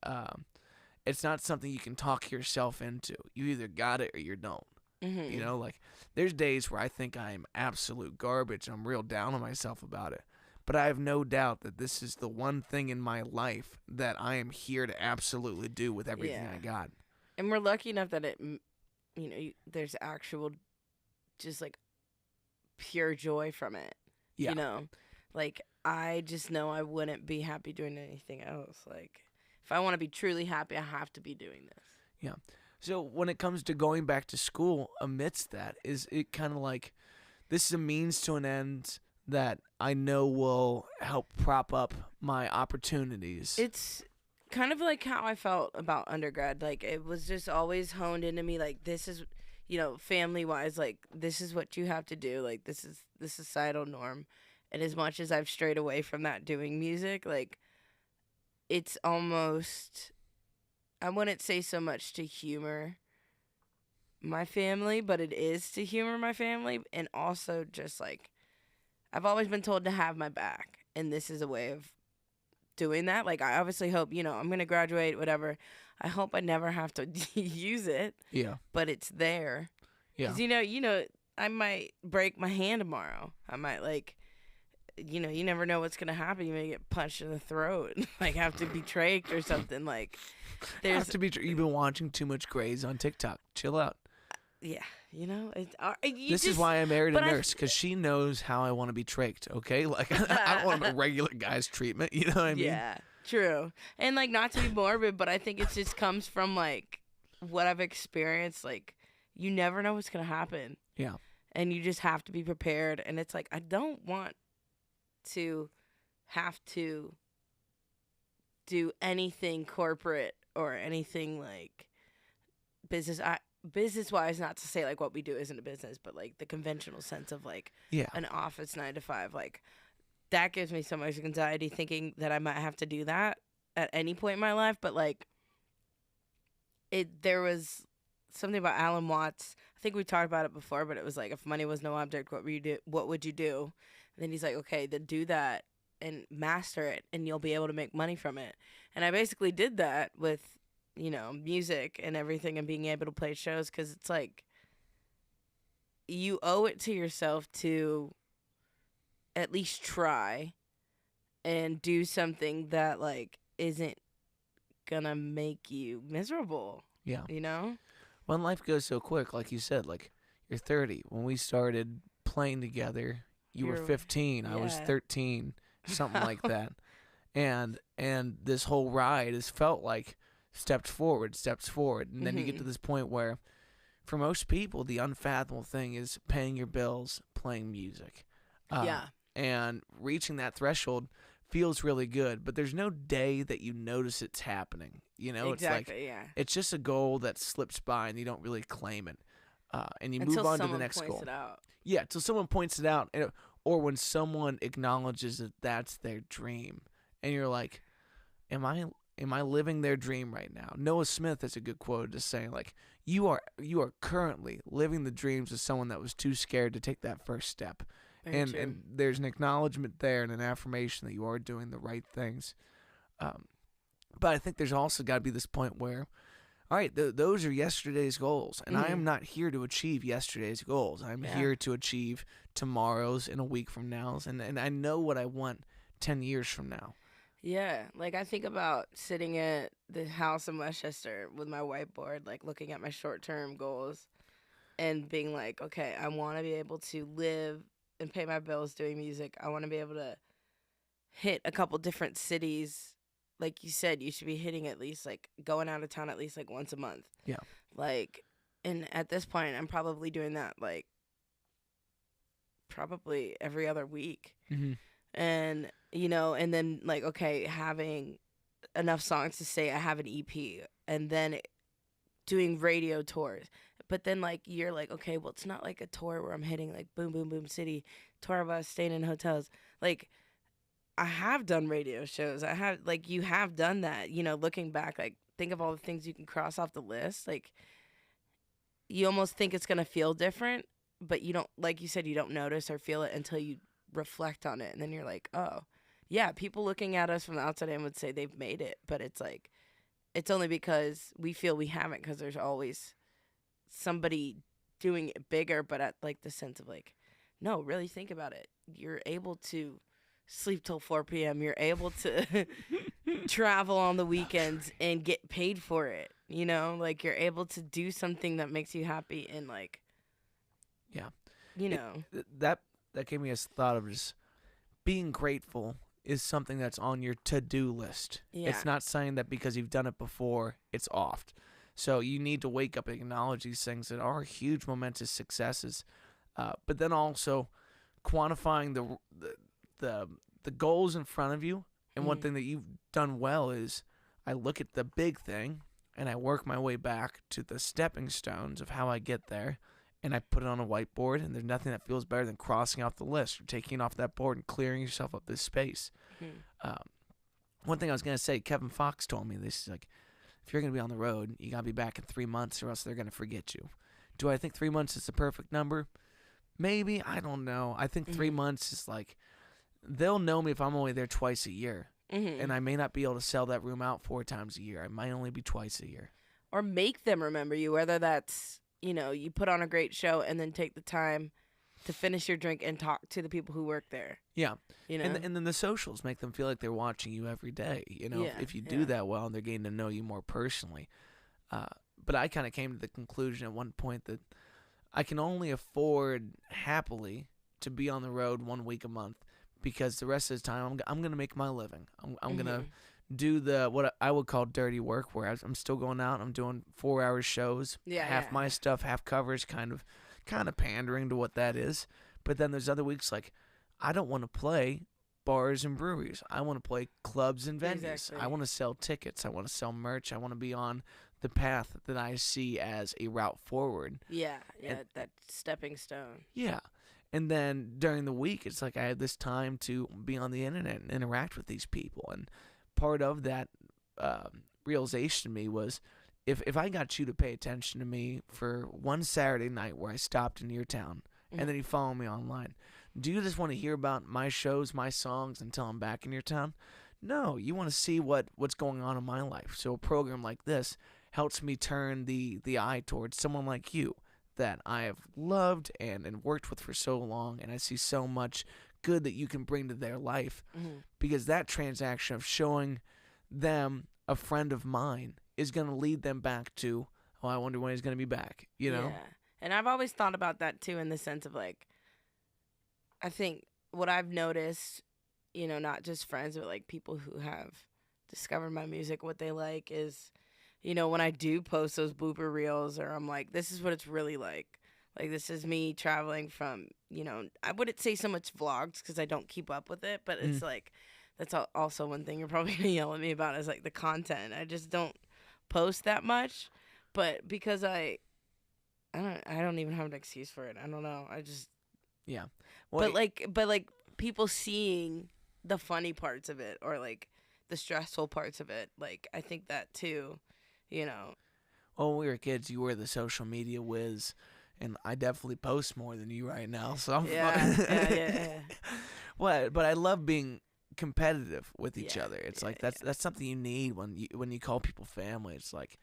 something you can talk yourself into. You either got it or you don't. Mm-hmm. You know, like there's days where I think I'm absolute garbage. I'm real down on myself about it. But I have no doubt that this is the one thing in my life that I am here to absolutely do with everything I got. And we're lucky enough that there's actual, just like pure joy from it. Yeah. You know, like I just know I wouldn't be happy doing anything else. Like if I want to be truly happy, I have to be doing this. Yeah. So when it comes to going back to school, amidst that, is it kind of like this is a means to an end that I know will help prop up my opportunities? It's kind of like how I felt about undergrad. Like it was just always honed into me. Like this is, family wise, like this is what you have to do. Like this is the societal norm. And as much as I've strayed away from that doing music, like it's almost, I wouldn't say so much to humor my family, but it is to humor my family. And also just like, I've always been told to have my back. And this is a way of doing that. Like, I obviously hope, I'm going to graduate, whatever. I hope I never have to use it. Yeah. But it's there. Yeah. Because, I might break my hand tomorrow. I might, like, you never know what's going to happen. You may get punched in the throat and, like, have to be trached or something. Like, you've been watching too much Grays on TikTok. Chill out. Yeah. This is why I married a nurse, because she knows how I want to be trached, okay? Like, I don't want a regular guy's treatment, you know what I mean? Yeah, true. And, like, not to be morbid, but I think it just comes from, like, what I've experienced. Like, you never know what's going to happen. Yeah. And you just have to be prepared. And it's like, I don't want to have to do anything corporate or anything, like, business-wise, not to say, like, what we do isn't a business, but, like, the conventional sense of, like, an office 9 to 5, like, that gives me so much anxiety thinking that I might have to do that at any point in my life. But, like, there was something about Alan Watts. I think we talked about it before, but it was, like, if money was no object, what would you do? And then he's like, okay, then do that and master it, and you'll be able to make money from it. And I basically did that with music and everything and being able to play shows, because it's like you owe it to yourself to at least try and do something that, like, isn't gonna make you miserable. Yeah. When life goes so quick, like you said, like you're 30. When we started playing together, you were 15, I was 13, something like that. And this whole ride has felt like steps forward, and then you get to this point where, for most people, the unfathomable thing is paying your bills, playing music. And reaching that threshold feels really good, but there's no day that you notice it's happening. Exactly, it's like, it's just a goal that slips by and you don't really claim it. And you move on to the next goal. Yeah, till someone points it out, or when someone acknowledges that that's their dream, and you're like, am I living their dream right now? Noah Smith has a good quote to say, like, you are currently living the dreams of someone that was too scared to take that first step. And there's an acknowledgement there and an affirmation that you are doing the right things. But I think there's also got to be this point where, all right, those are yesterday's goals, and I am not here to achieve yesterday's goals. I'm here to achieve tomorrow's and a week from now's, and I know what I want 10 years from now. Yeah, like I think about sitting at the house in Westchester with my whiteboard, like looking at my short-term goals and being like, okay, I want to be able to live and pay my bills doing music. I want to be able to hit a couple different cities. Like you said, you should be hitting at least, like, going out of town at least, like, once a month. Yeah. Like, and at this point, I'm probably doing that, like, probably every other week. Mm-hmm. And, and then, like, okay, having enough songs to say I have an EP, and then doing radio tours. But then, like, you're like, okay, well, it's not like a tour where I'm hitting, like, boom, boom, boom city, tour of us staying in hotels. Like, I have done radio shows. I have, like, you have done that, looking back, like, think of all the things you can cross off the list. Like, you almost think it's going to feel different, but you don't, like you said, you don't notice or feel it until you reflect on it. And then you're like, oh, yeah, people looking at us from the outside in would say they've made it. But it's like, it's only because we feel we haven't, because there's always somebody doing it bigger, but at like the sense of like, no, really think about it. You're able to sleep till 4 p.m. You're able to travel on the weekends and get paid for it. You know, like you're able to do something that makes you happy and like, Yeah. you know, That gave me a thought of just being grateful is something that's on your to-do list. Yeah. It's not saying that because you've done it before, it's off. So you need to wake up and acknowledge these things that are huge, momentous successes. But then also quantifying the goals in front of you. And one thing that you've done well is I look at the big thing and I work my way back to the stepping stones of how I get there. And I put it on a whiteboard, and there's nothing that feels better than crossing off the list or taking it off that board and clearing yourself up this space. One thing I was going to say, Kevin Fox told me this, is like, if you're going to be on the road, you got to be back in 3 months or else they're going to forget you. Do I think 3 months is the perfect number? Maybe. I don't know. I think 3 months is like, they'll know me if I'm only there twice a year. And I may not be able to sell that room out 4 times a year. I might only be twice a year. or make them remember you, whether that's, you know, you put on a great show and then take the time to finish your drink and talk to the people who work there. Yeah. You know? And then the socials make them feel like they're watching you every day. You know, Yeah, if you do that well and they're getting to know you more personally. But I kind of came to the conclusion at one point that I can only afford happily to be on the road 1 week a month, because the rest of the time I'm going to make my living. I'm going to do what I would call dirty work, where I'm still going out. I'm doing 4-hour shows, half my stuff, half covers, kind of pandering to what that is. But then there's other weeks like I don't want to play bars and breweries. I want to play clubs and venues. Exactly. I want to sell tickets. I want to sell merch. I want to be on the path that I see as a route forward. Yeah, that stepping stone. Yeah. And then during the week, it's like I had this time to be on the internet and interact with these people. And part of that realization to me was, if I got you to pay attention to me for one Saturday night where I stopped in your town, and then you follow me online, do you just want to hear about my shows, my songs, until I'm back in your town? No, you want to see what's going on in my life. So a program like this helps me turn the eye towards someone like you that I have loved and worked with for so long, and I see so much good that you can bring to their life, because that transaction of showing them a friend of mine is going to lead them back to, oh, I wonder when he's going to be back, you know? Yeah. And I've always thought about that, too, in the sense of, like, I think what I've noticed, you know, not just friends, but, like, people who have discovered my music, what they like is, you know, when I do post those blooper reels, or I'm like, this is what it's really like. Like, this is me traveling from, you know, I wouldn't say so much vlogs because I don't keep up with it, but it's like, that's also one thing you're probably going to yell at me about is, like, the content. I just don't post that much, but because I don't even have an excuse for it. I don't know. I just, yeah. Well, but like people seeing the funny parts of it, or like the stressful parts of it, like I think that too, you know. Well, when we were kids, you were the social media whiz, and I definitely post more than you right now. So I'm yeah. But I love being competitive with each other. It's like that's something you need when you call people family. It's like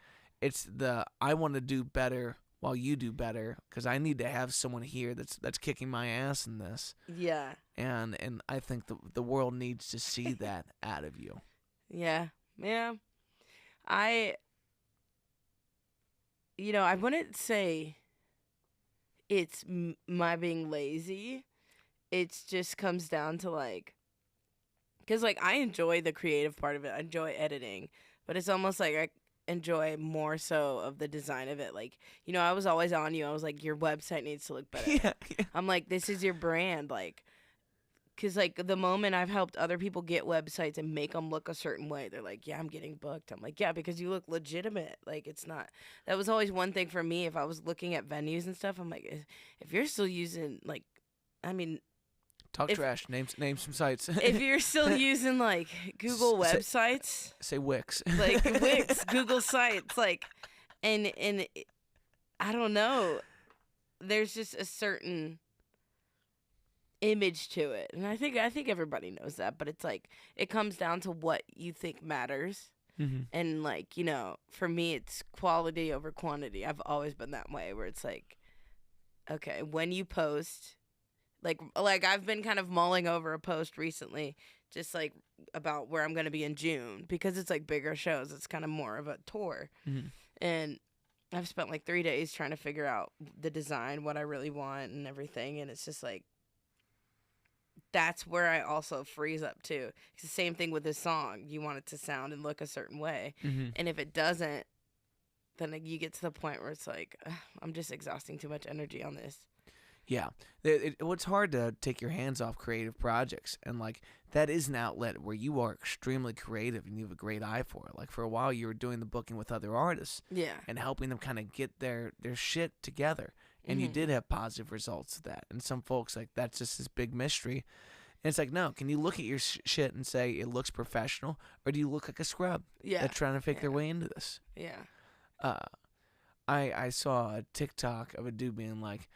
I want to do better while you do better, because I need to have someone here that's kicking my ass in this. Yeah. And I think the world needs to see that out of you. Yeah. I wouldn't say it's my being lazy. It just comes down to, like, because, like, I enjoy the creative part of it. I enjoy editing. But it's almost like I enjoy more so of the design of it. Like, you know, I was always on you. I was like, your website needs to look better. Yeah. I'm like, this is your brand. Like, because, like, the moment I've helped other people get websites and make them look a certain way, they're like, yeah, I'm getting booked. I'm like, yeah, because you look legitimate. Like, it's not. That was always one thing for me. If I was looking at venues and stuff, I'm like, if you're still using, like, I mean, Talk trash. Name some sites. If you're still using, like, Google websites. Say Wix. Like, Wix, Google sites. Like, and I don't know. There's just a certain image to it, and I think everybody knows that. But it's like it comes down to what you think matters, and like for me, it's quality over quantity. I've always been that way, where it's like, okay, when you post, like I've been kind of mulling over a post recently, just like about where I'm gonna be in June, because it's like bigger shows. It's kind of more of a tour, and I've spent like 3 days trying to figure out the design, what I really want, and everything, and it's just like. That's where I also freeze up too. It's the same thing with this song. You want it to sound and look a certain way. And if it doesn't, then you get to the point where it's like, I'm just exhausting too much energy on this. Yeah. It's hard to take your hands off creative projects. And, like, that is an outlet where you are extremely creative and you have a great eye for it. Like, for a while, you were doing the booking with other artists. Yeah. And helping them kind of get their shit together. And you did have positive results of that. And some folks, like, that's just this big mystery. And it's like, no, can you look at your shit and say it looks professional? Or do you look like a scrub that's trying to fake their way into this? Yeah. I saw a TikTok of a dude being like,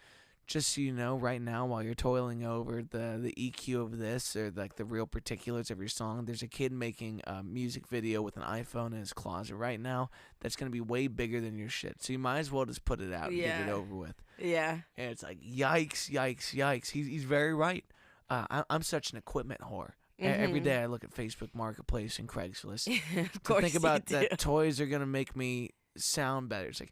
just so you know, right now, while you're toiling over the EQ of this or, like, the real particulars of your song, there's a kid making a music video with an iPhone in his closet right now that's going to be way bigger than your shit. So you might as well just put it out and get it over with. Yeah. And it's like, yikes, yikes, yikes. He's very right. I'm such an equipment whore. Every day I look at Facebook Marketplace and Craigslist Of course think about you do. that toys are going to make me sound better. It's like,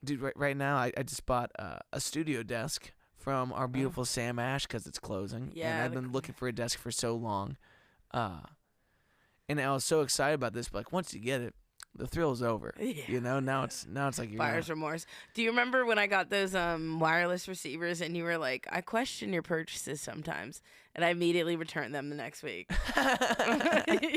dude, right now I just bought a studio desk from our beautiful Sam Ash because it's closing. Yeah, and I've been looking for a desk for so long. And I was so excited about this, but like once you get it, the thrill's over. Yeah. You know, now it's like you're Buyer's remorse. Do you remember when I got those wireless receivers and you were like, I question your purchases sometimes, and I immediately returned them the next week?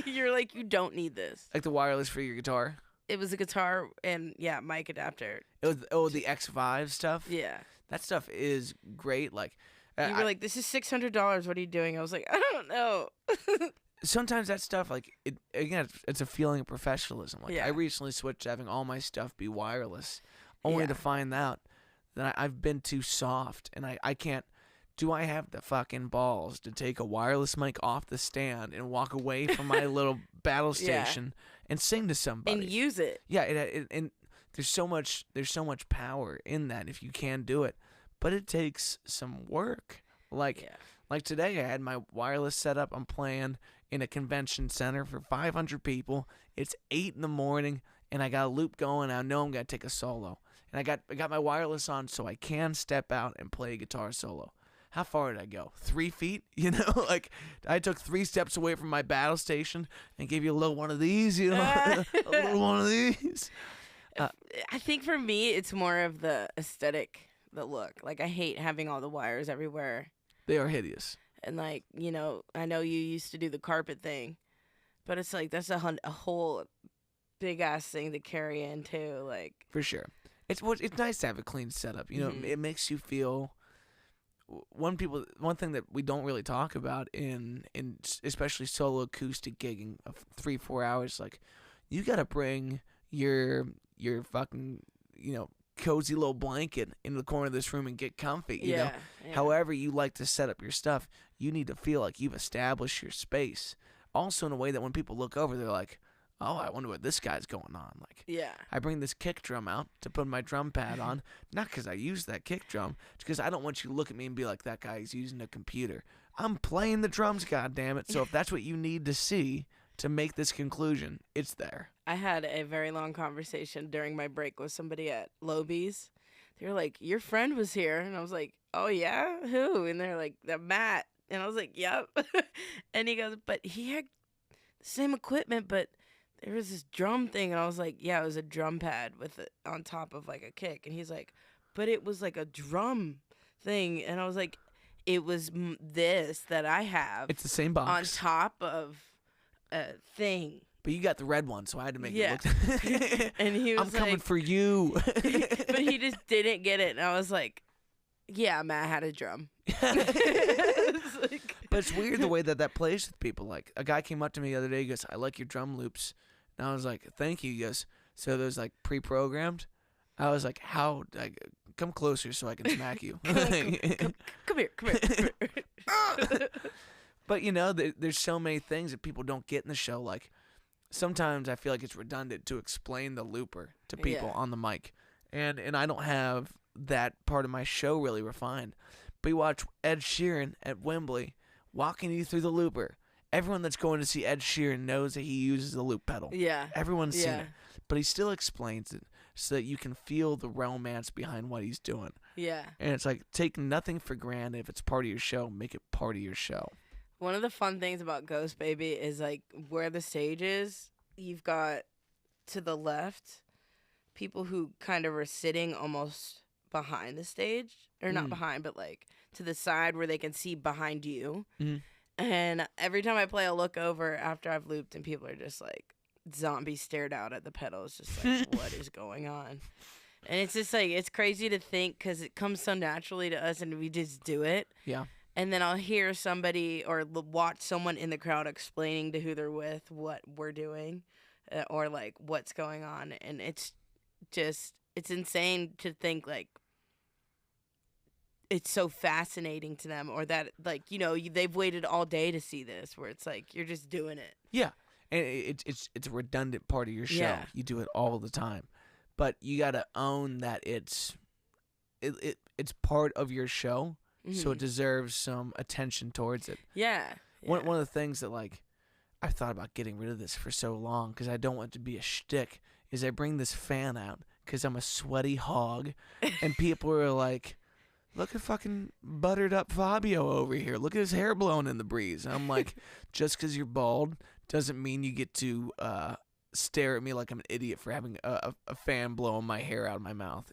You're like, you don't need this. like the wireless for your guitar. It was a guitar and mic adapter. It was the X5 stuff. Yeah. That stuff is great. Like You were like, this is $600. What are you doing? I was like, I don't know. sometimes that stuff, like, it's a feeling of professionalism. Like, Yeah. I recently switched to having all my stuff be wireless, only Yeah. to find out that I've been too soft, and I can't. Do I have the fucking balls to take a wireless mic off the stand and walk away from my little battle station and sing to somebody? And use it. Yeah, and there's so much power in that if you can do it, but it takes some work. Like today, I had my wireless set up. I'm playing in a convention center for 500 people. It's 8 a.m, and I got a loop going. I know I'm gonna take a solo, and I got my wireless on so I can step out and play a guitar solo. How far did I go? 3 feet? You know, like I took 3 steps away from my battle station and gave you a little one of these. You know, a little one of these. I think for me, it's more of the aesthetic, the look. Like, I hate having all the wires everywhere. They are hideous. And, like, I know you used to do the carpet thing, but it's like that's a whole big-ass thing to carry in, too. Like, for sure. It's nice to have a clean setup. You know, it makes you feel... One thing that we don't really talk about in especially solo acoustic gigging of 3-4 hours, like, you got to bring your fucking, cozy little blanket in the corner of this room and get comfy, you know? Yeah. However you like to set up your stuff, you need to feel like you've established your space. Also in a way that when people look over, they're like, oh, I wonder what this guy's going on. Like, I bring this kick drum out to put my drum pad on, not because I use that kick drum, it's because I don't want you to look at me and be like, that guy's using a computer. I'm playing the drums, goddammit. So if that's what you need to see to make this conclusion, it's there. I had a very long conversation during my break with somebody at Lobies. They were like, your friend was here. And I was like, oh, yeah? Who? And they're like, Matt. And I was like, yep. And he goes, but he had the same equipment, but there was this drum thing. And I was like, yeah, it was a drum pad with it on top of like a kick. And he's like, but it was like a drum thing. And I was like, it was this that I have. It's the same box. On top of a thing. But you got the red one, so I had to make it look... And he was I'm coming for you. But he just didn't get it. And I was like, yeah, Matt had a drum. But it's weird the way that plays with people. Like, a guy came up to me the other day, he goes, I like your drum loops. And I was like, thank you. He goes, so those like pre-programmed? I was like, how? Come closer so I can smack you. Come here, come here. But there's so many things that people don't get in the show. Like sometimes I feel like it's redundant to explain the looper to people on the mic, and I don't have that part of my show really refined. But you watch Ed Sheeran at Wembley walking you through the looper. Everyone that's going to see Ed Sheeran knows that he uses the loop pedal. Yeah. Everyone's seen it. But he still explains it so that you can feel the romance behind what he's doing. Yeah. And it's like, take nothing for granted. If it's part of your show, make it part of your show. One of the fun things about Ghost Baby is like where the stage is, you've got to the left people who kind of are sitting almost behind the stage. Or not behind, but like to the side where they can see behind you. Mm. And every time I play, I'll look over after I've looped and people are just like zombie stared out at the pedals, just like, what is going on? And it's just like, it's crazy to think because it comes so naturally to us and we just do it. Yeah. And then I'll hear somebody or watch someone in the crowd explaining to who they're with what we're doing or like what's going on. And it's insane to think like, it's so fascinating to them, or that like they've waited all day to see this. Where it's like you're just doing it. Yeah, and it's a redundant part of your show. Yeah. You do it all the time, but you gotta own that it's part of your show, so it deserves some attention towards it. Yeah. One of the things that like I've thought about getting rid of this for so long because I don't want it to be a shtick is I bring this fan out because I'm a sweaty hog, and people are like, look at fucking buttered up Fabio over here. Look at his hair blowing in the breeze. And I'm like, just because you're bald doesn't mean you get to stare at me like I'm an idiot for having a fan blowing my hair out of my mouth,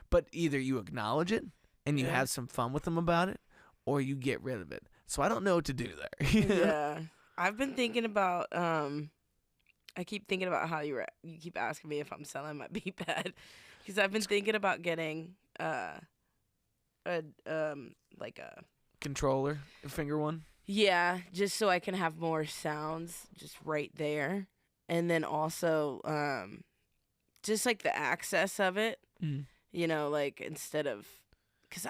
But either you acknowledge it and you have some fun with them about it, or you get rid of it. So I don't know what to do there. Yeah. I've been thinking about, I keep thinking about how you keep asking me if I'm selling my beat-pad. Because I've been thinking about getting... like a controller, a finger one. Yeah, just so I can have more sounds just right there, and then also just like the access of it. Like instead of because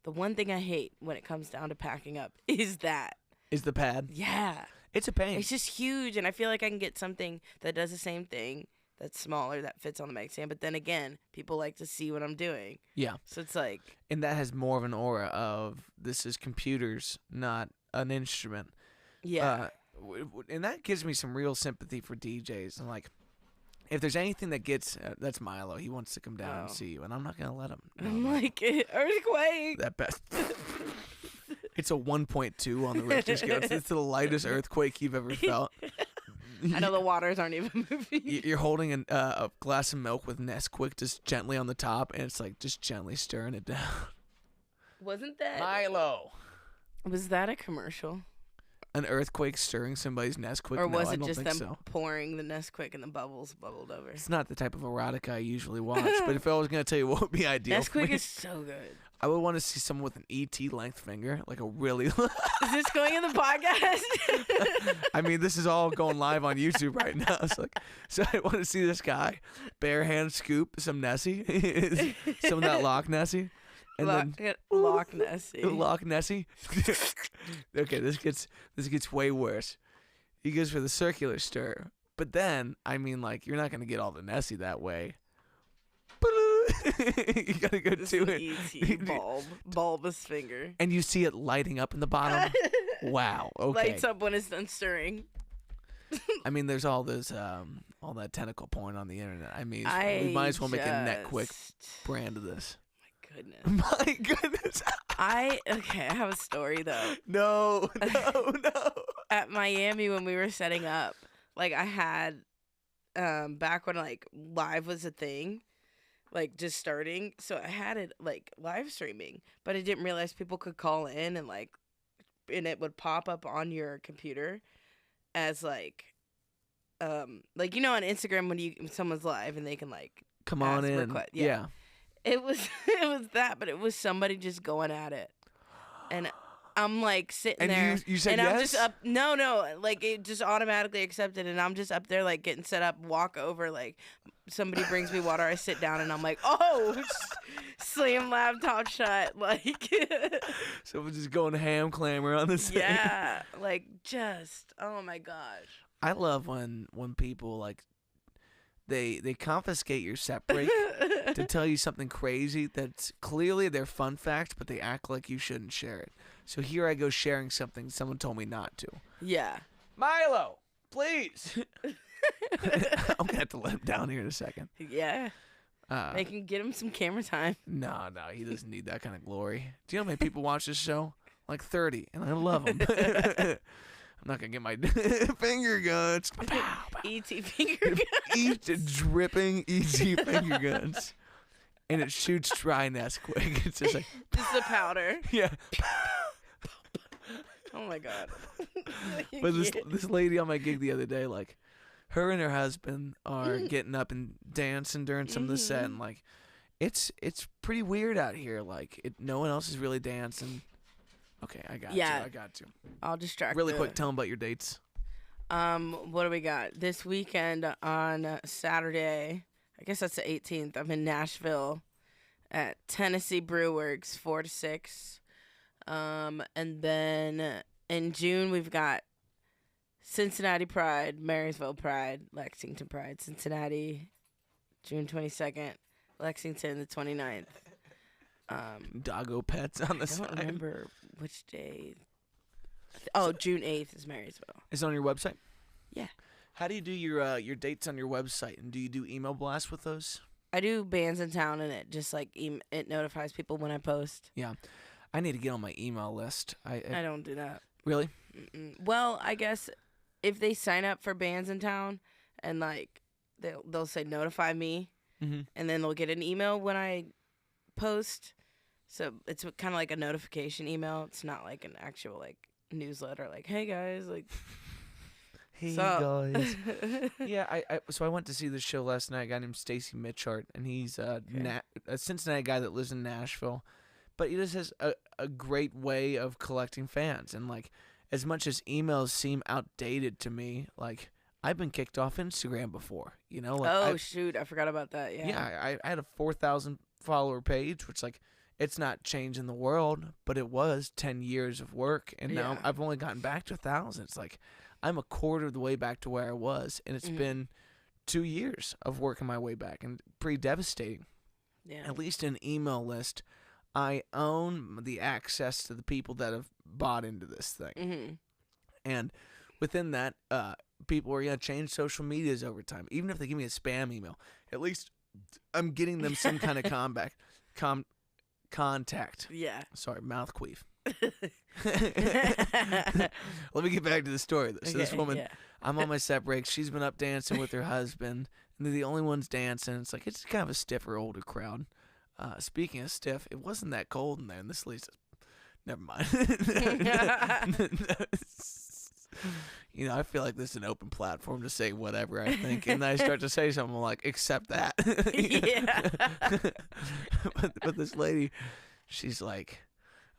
the one thing I hate when it comes down to packing up is the pad. Yeah, it's a pain. It's just huge, and I feel like I can get something that does the same thing. That's smaller, that fits on the mic stand. But then again, people like to see what I'm doing. Yeah. So it's like... And that has more of an aura of, this is computers, not an instrument. Yeah. And that gives me some real sympathy for DJs. And like, if there's anything that gets... that's Milo. He wants to come down and see you. And I'm not going to let him. No, I'm like, earthquake! That best... It's a 1.2 on the Richter scale. It's the lightest earthquake you've ever felt. I know the waters aren't even moving. You're holding a glass of milk with Nesquik just gently on the top, and it's like just gently stirring it down. Wasn't that Milo? Was that a commercial? An earthquake stirring somebody's Nesquik? Or No, was I it don't just think them so. pouring the Nesquik and the bubbles bubbled over? It's not the type of erotica I usually watch, but if I was going to tell you what would be ideal for Nesquik me, is so good. I would want to see someone with an ET length finger, like a really... Is this going in the podcast? I mean, this is all going live on YouTube right now. So I want to see this guy bare hand scoop some Nessie, some of that Loch Nessie. And Loch Nessie. Loch Nessie. Okay, this gets way worse. He goes for the circular stir, but then like you're not gonna get all the Nessie that way. You gotta go Just to an it. ET bulbous finger. And you see it lighting up in the bottom. Wow. Okay. Lights up when it's done stirring. I mean, there's all those all that tentacle porn on the internet. I mean, we might as well make a Netquick brand of this. Goodness. My goodness. I have a story though. No. At Miami when we were setting up, like I had back when like live was a thing, like just starting, so I had it like live streaming, but I didn't realize people could call in and it would pop up on your computer as like on Instagram when someone's live and they can like come on in. Yeah. It was that, but it was somebody just going at it. And I'm like sitting And there, you said and yes? I'm just up. No, like it just automatically accepted, and I'm just up there like getting set up. Walk over, like somebody brings me water. I sit down, and I'm like, oh, slam laptop shut, like So we're just going ham clamor on this thing. yeah, like just oh my gosh. I love when people like they confiscate your set break to tell you something crazy that's clearly their fun fact, but they act like you shouldn't share it. So here I go sharing something someone told me not to. Yeah. Milo, please. I'm gonna have to let him down here in a second. Yeah. Get him some camera time. No, he doesn't need that kind of glory. Do you know how many people watch this show? Like 30, and I love them. I'm not gonna get my finger guns. E.T. finger guns. Dripping E.T. finger guns, and it shoots dry nest quick. It's just like just the powder. yeah. Oh my god. But this lady on my gig the other day, like, her and her husband are getting up and dancing during some of the set, and like, it's pretty weird out here. Like, no one else is really dancing. Okay, I got you. I'll distract. Really quick, tell them about your dates. What do we got this weekend on Saturday? I guess that's the 18th. I'm in Nashville at Tennessee Brew Works 4 to 6. And then in June we've got Cincinnati Pride, Marysville Pride, Lexington Pride, Cincinnati, June 22nd, Lexington the 29th. Doggo pets on the side. I don't remember which day. Oh, June 8th is Marysville. Is it on your website? Yeah. How do you do your dates on your website? And do you do email blasts with those? I do bands in town, and it just like it notifies people when I post. Yeah. I need to get on my email list. I don't do that. Really? Well, I guess if they sign up for bands in town, and like they'll say notify me, and then they'll get an email when I post. So it's kind of like a notification email. It's not like an actual like newsletter. Like, hey guys, like. Hey guys. Yeah, so I went to see this show last night. A guy named Stacy Mitchart, and he's a Cincinnati guy that lives in Nashville, but he just has a great way of collecting fans. And like, as much as emails seem outdated to me, like, I've been kicked off Instagram before. You know? Like, shoot, I forgot about that. Yeah. Yeah, I had a 4,000 follower page, which like. It's not changing the world, but it was 10 years of work, and now I've only gotten back to 1,000. It's like I'm a quarter of the way back to where I was, and it's been 2 years of working my way back, and pretty devastating. Yeah. At least in email list, I own the access to the people that have bought into this thing. And within that, people are going to change social medias over time. Even if they give me a spam email, at least I'm getting them some kind of contact. Yeah. Sorry, mouth queef. Let me get back to the story. So this woman, I'm on my set break. She's been up dancing with her husband, and they're the only ones dancing. It's like, it's kind of a stiffer, older crowd. Speaking of stiff, it wasn't that cold in there, and this leads. Never mind. You know, I feel like this is an open platform to say whatever I think, and then I start to say something like, "Accept that." but this lady, she's like,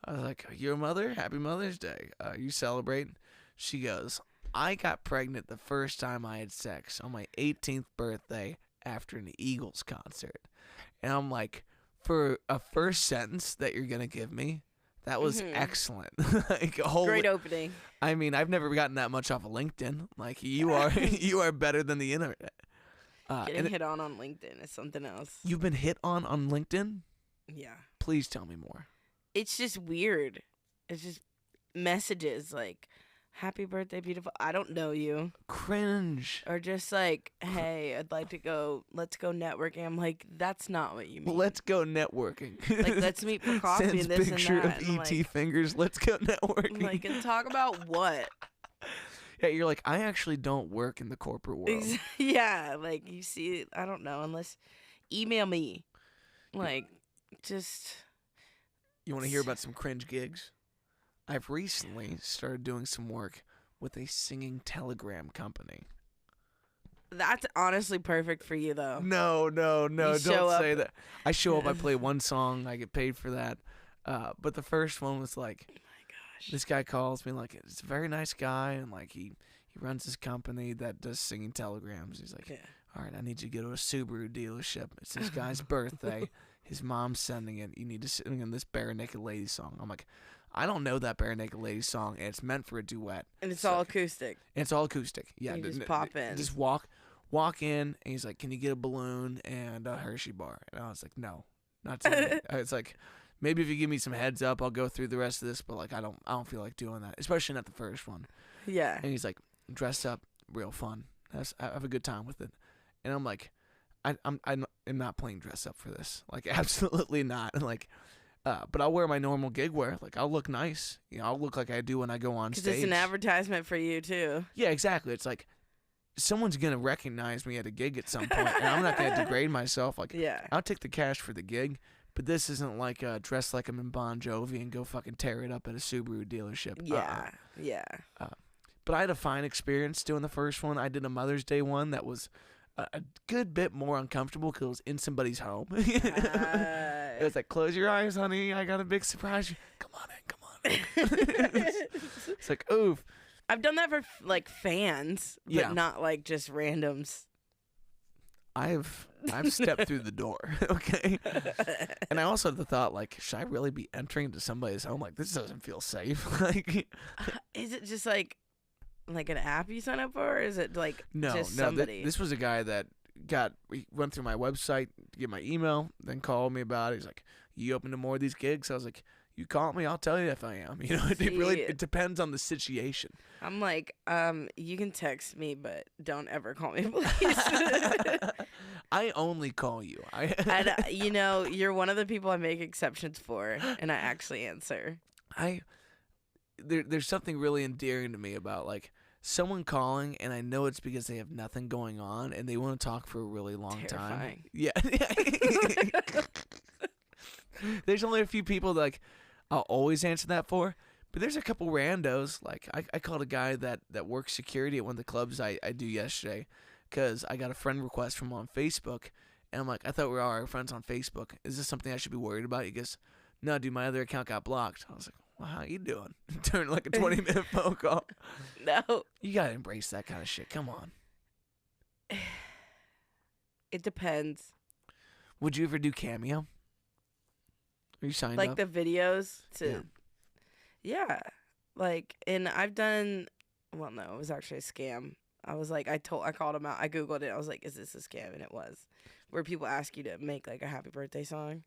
I was like, "You're a mother? Happy Mother's Day. You celebrating?" She goes, "I got pregnant the first time I had sex on my 18th birthday after an Eagles concert," and I'm like, for a first sentence that you're gonna give me. That was excellent. Like, great opening. I mean, I've never gotten that much off of LinkedIn. Like, you are better than the internet. Getting hit on LinkedIn is something else. You've been hit on LinkedIn? Yeah. Please tell me more. It's just weird. It's just messages like, "Happy birthday, beautiful. I don't know you." Cringe. Or just like, "Hey, I'd like to go. Let's go networking." I'm like, that's not what you mean. Let's go networking. Like, let's meet for coffee Sends and this picture and that. of ET fingers. Let's go networking. Like, and talk about what? Yeah, you're like, I actually don't work in the corporate world. Yeah, like, you see, I don't know, unless email me. Like, just. You want to hear about some cringe gigs? I've recently started doing some work with a singing telegram company. That's honestly perfect for you, though. No, don't say that. I show up, I play one song, I get paid for that. But the first one was like, This guy calls me like it's a very nice guy, and like he runs this company that does singing telegrams. He's like, all right, I need you to go to a Subaru dealership. It's this guy's birthday. His mom's sending it. You need to sing in this Bare Naked Lady song. I'm like, I don't know that Bare Naked Lady song, and it's meant for a duet. And it's all acoustic. And it's all acoustic. Yeah, you just pop in. Just walk in, and he's like, can you get a balloon and a Hershey bar? And I was like, no, not today. It's like, maybe if you give me some heads up, I'll go through the rest of this. But like, I don't feel like doing that, especially not the first one. Yeah. And he's like, dressed up, real fun. I have a good time with it. And I'm like, I'm not playing dress up for this. Like, absolutely not. And like, but I'll wear my normal gig wear. Like, I'll look nice. You know, I'll look like I do when I go on stage. Because it's an advertisement for you too. Yeah, exactly. It's like someone's gonna recognize me at a gig at some point, and I'm not gonna degrade myself. Like, I'll take the cash for the gig, but this isn't like dress like I'm in Bon Jovi and go fucking tear it up at a Subaru dealership. Yeah. But I had a fine experience doing the first one. I did a Mother's Day one that was a good bit more uncomfortable because it was in somebody's home. It was like, close your eyes, honey. I got a big surprise. Come on in. It's like, oof. I've done that for like fans, but not like just randoms. I've stepped through the door, okay? And I also had the thought, like, should I really be entering into somebody's home? Like, this doesn't feel safe. Like, is it just like an app you sign up for, or is it like just somebody? This was a guy that went through my website to get my email, then called me about it. He's like, you open to more of these gigs? I was like, you call me, I'll tell you if I am. You know, it depends on the situation. I'm like, you can text me, but don't ever call me, please. I only call you. You know, you're one of the people I make exceptions for, and I actually answer. There's something really endearing to me about like someone calling, and I know it's because they have nothing going on, and they want to talk for a really long time. Yeah. There's only a few people that, like, I'll always answer that for, but there's a couple randos. Like, I called a guy that works security at one of the clubs I do yesterday because I got a friend request from him on Facebook, and I'm like, I thought we were all our friends on Facebook. Is this something I should be worried about? He goes, no, dude, my other account got blocked. I was like, well, how you doing? Turn like a 20-minute phone call. No. You got to embrace that kind of shit. Come on. It depends. Would you ever do Cameo? Are you signed up? Like the videos to... Yeah. Like, and I've done... Well, no, it was actually a scam. I was like, I called him out. I Googled it. I was like, is this a scam? And it was. Where people ask you to make like a happy birthday song.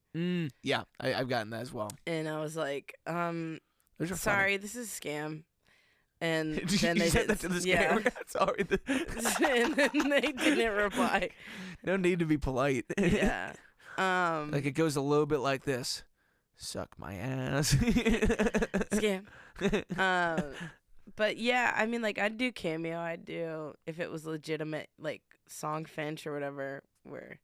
Yeah, I've gotten that as well. And I was like, sorry, this is a scam. And then they said that to the scammer. Sorry. And then they didn't reply. No need to be polite. Yeah. Like it goes a little bit like this. Suck my ass. Scam. But yeah, I mean, like, I'd do Cameo. I'd do, if it was legitimate, like, Songfinch or whatever, where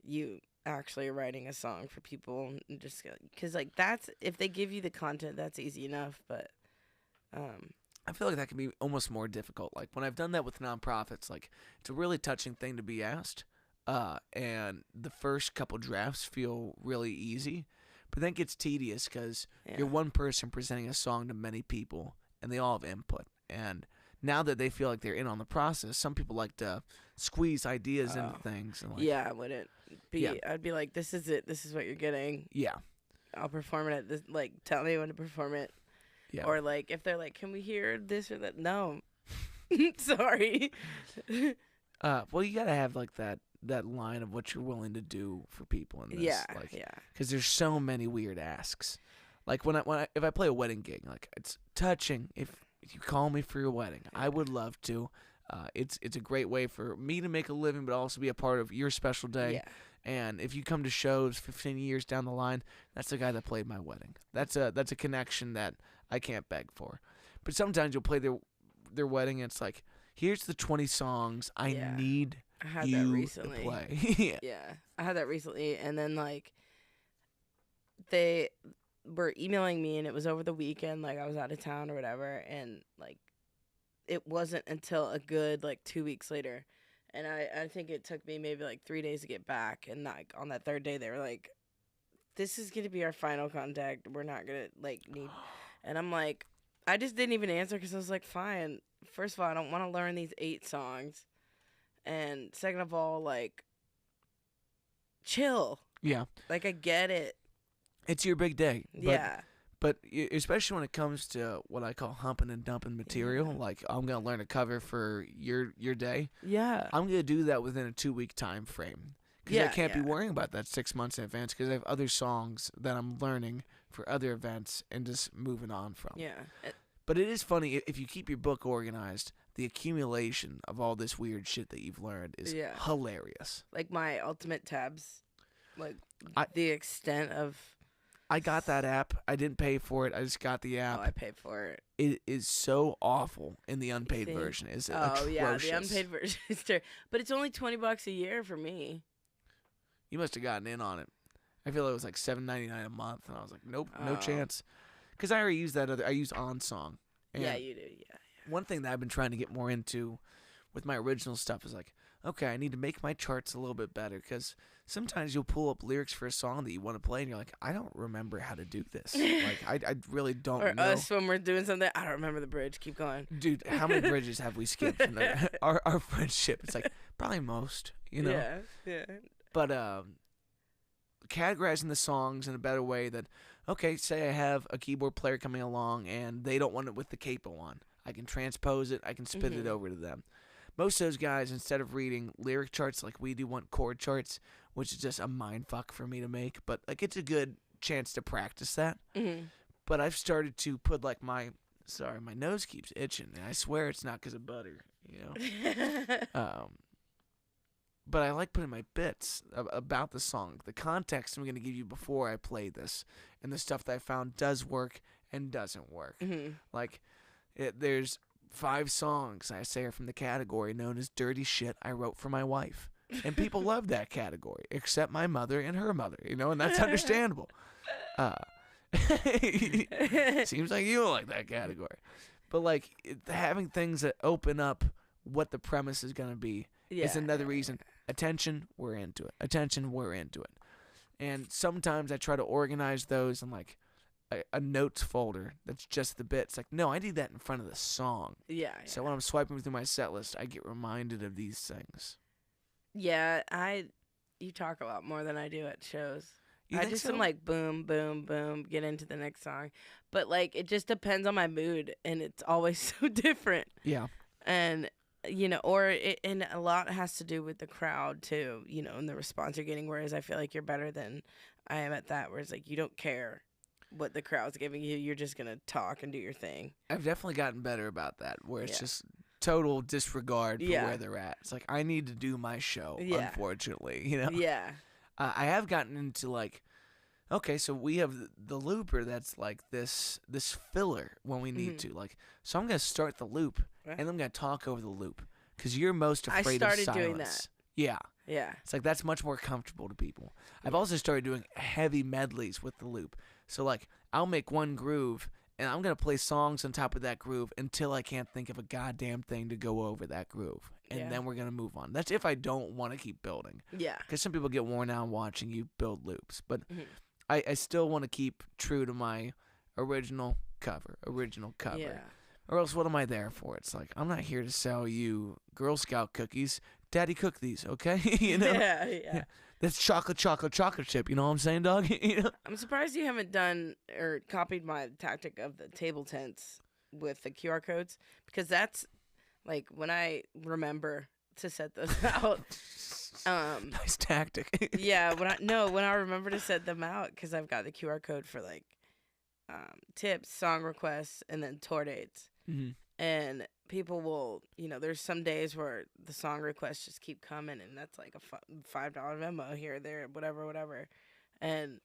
you actually are writing a song for people. And just, because, like, that's, if they give you the content, that's easy enough. But, I feel like that can be almost more difficult. Like, when I've done that with nonprofits, like, it's a really touching thing to be asked. And the first couple drafts feel really easy. But then it gets tedious because you're one person presenting a song to many people, and they all have input. And now that they feel like they're in on the process, some people like to squeeze ideas into things. And like, yeah, I wouldn't be. Yeah. I'd be like, this is it. This is what you're getting. Yeah. I'll perform it at this. Like, tell me when to perform it. Yeah. Or, like, if they're like, can we hear this or that? No. Sorry. Well, you got to have, like, that line of what you're willing to do for people in this. Yeah, like, yeah. Because there's so many weird asks. Like, if I play a wedding gig, like, it's touching if you call me for your wedding. I would love to. It's a great way for me to make a living, but also be a part of your special day. Yeah. And if you come to shows 15 years down the line, that's the guy that played my wedding. That's a connection that I can't beg for. But sometimes you'll play their wedding, and it's like, here's the 20 songs I need you to play. Yeah, I had that recently, and then, like, they were emailing me, and it was over the weekend, like, I was out of town or whatever, and, like, it wasn't until a good, like, 2 weeks later, and I think it took me maybe, like, 3 days to get back, and, like, on that third day, they were like, this is going to be our final contact, we're not going to, like, need, and I'm like, I just didn't even answer because I was like, fine. First of all, I don't want to learn these 8 songs. And second of all, like, chill. Yeah. Like, I get it. It's your big day. Yeah. But especially when it comes to what I call humping and dumping material, like I'm going to learn a cover for your day. Yeah. I'm going to do that within a 2-week time frame. Because I can't be worrying about that 6 months in advance because I have other songs that I'm learning for other events and just moving on from. Yeah. But it is funny, if you keep your book organized, the accumulation of all this weird shit that you've learned is hilarious. Like my ultimate tabs, like the extent of... I got that app. I didn't pay for it. I just got the app. Oh, I paid for it. It is so awful in the unpaid version. It's atrocious. Yeah, the unpaid version is terrible. But it's only $20 a year for me. You must have gotten in on it. I feel like it was like $7.99 a month, and I was like, nope, no chance. Because I already use that I use OnSong. Yeah, you do. Yeah. One thing that I've been trying to get more into with my original stuff is like, okay, I need to make my charts a little bit better because sometimes you'll pull up lyrics for a song that you want to play, and you're like, I don't remember how to do this. Like, I really don't know. Or us when we're doing something, I don't remember the bridge. Keep going. Dude, how many bridges have we skipped in our friendship? It's like, probably most, you know? Yeah. But categorizing the songs in a better way that, okay, say I have a keyboard player coming along and they don't want it with the capo on. I can transpose it. I can spit it over to them. Most of those guys, instead of reading lyric charts like we do, want chord charts, which is just a mind fuck for me to make. But like, it's a good chance to practice that. But I've started to put like my nose keeps itching, and I swear it's not because of butter, you know. But I like putting my bits about the song, the context I'm going to give you before I play this, and the stuff that I found does work and doesn't work. Like, there's 5 songs I say are from the category known as dirty shit I wrote for my wife. And people love that category, except my mother and her mother, you know, and that's understandable. Seems like you don't like that category. But, like, having things that open up what the premise is going to be is another reason. Attention, we're into it. Attention, we're into it. And sometimes I try to organize those in, like, a notes folder that's just the bits. Like, no, I need that in front of the song. Yeah. So when I'm swiping through my set list, I get reminded of these things. Yeah, you talk a lot more than I do at shows. I just am like, boom, boom, boom, get into the next song. But, like, it just depends on my mood, and it's always so different. Yeah. And, you know, and a lot has to do with the crowd, too, you know, and the response you're getting, whereas I feel like you're better than I am at that, whereas, like, you don't care what the crowd's giving you. You're just going to talk and do your thing. I've definitely gotten better about that, where it's just total disregard for where they're at. It's like, I need to do my show, unfortunately, you know? Yeah. I have gotten into, like, okay, so we have the looper that's like this filler when we need to. Like, so I'm going to start the loop, and I'm going to talk over the loop, because you're most afraid of silence. I started doing that. Yeah. Yeah. It's like, that's much more comfortable to people. I've also started doing heavy medleys with the loop. So, like, I'll make one groove, and I'm going to play songs on top of that groove until I can't think of a goddamn thing to go over that groove. And then we're going to move on. That's if I don't want to keep building. Yeah. Because some people get worn out watching you build loops. But I still want to keep true to my original cover. Yeah. Or else what am I there for? It's like, I'm not here to sell you Girl Scout cookies. Daddy cook these, okay? You know? Yeah. That's chocolate chip. You know what I'm saying, dog? You know? I'm surprised you haven't done or copied my tactic of the table tents with the QR codes, because that's like when I remember to set those out. Nice tactic. Yeah, when I remember to set them out, because I've got the QR code for like tips, song requests, and then tour dates. And people will, you know, there's some days where the song requests just keep coming, and that's like a $5 Venmo here, there, whatever. And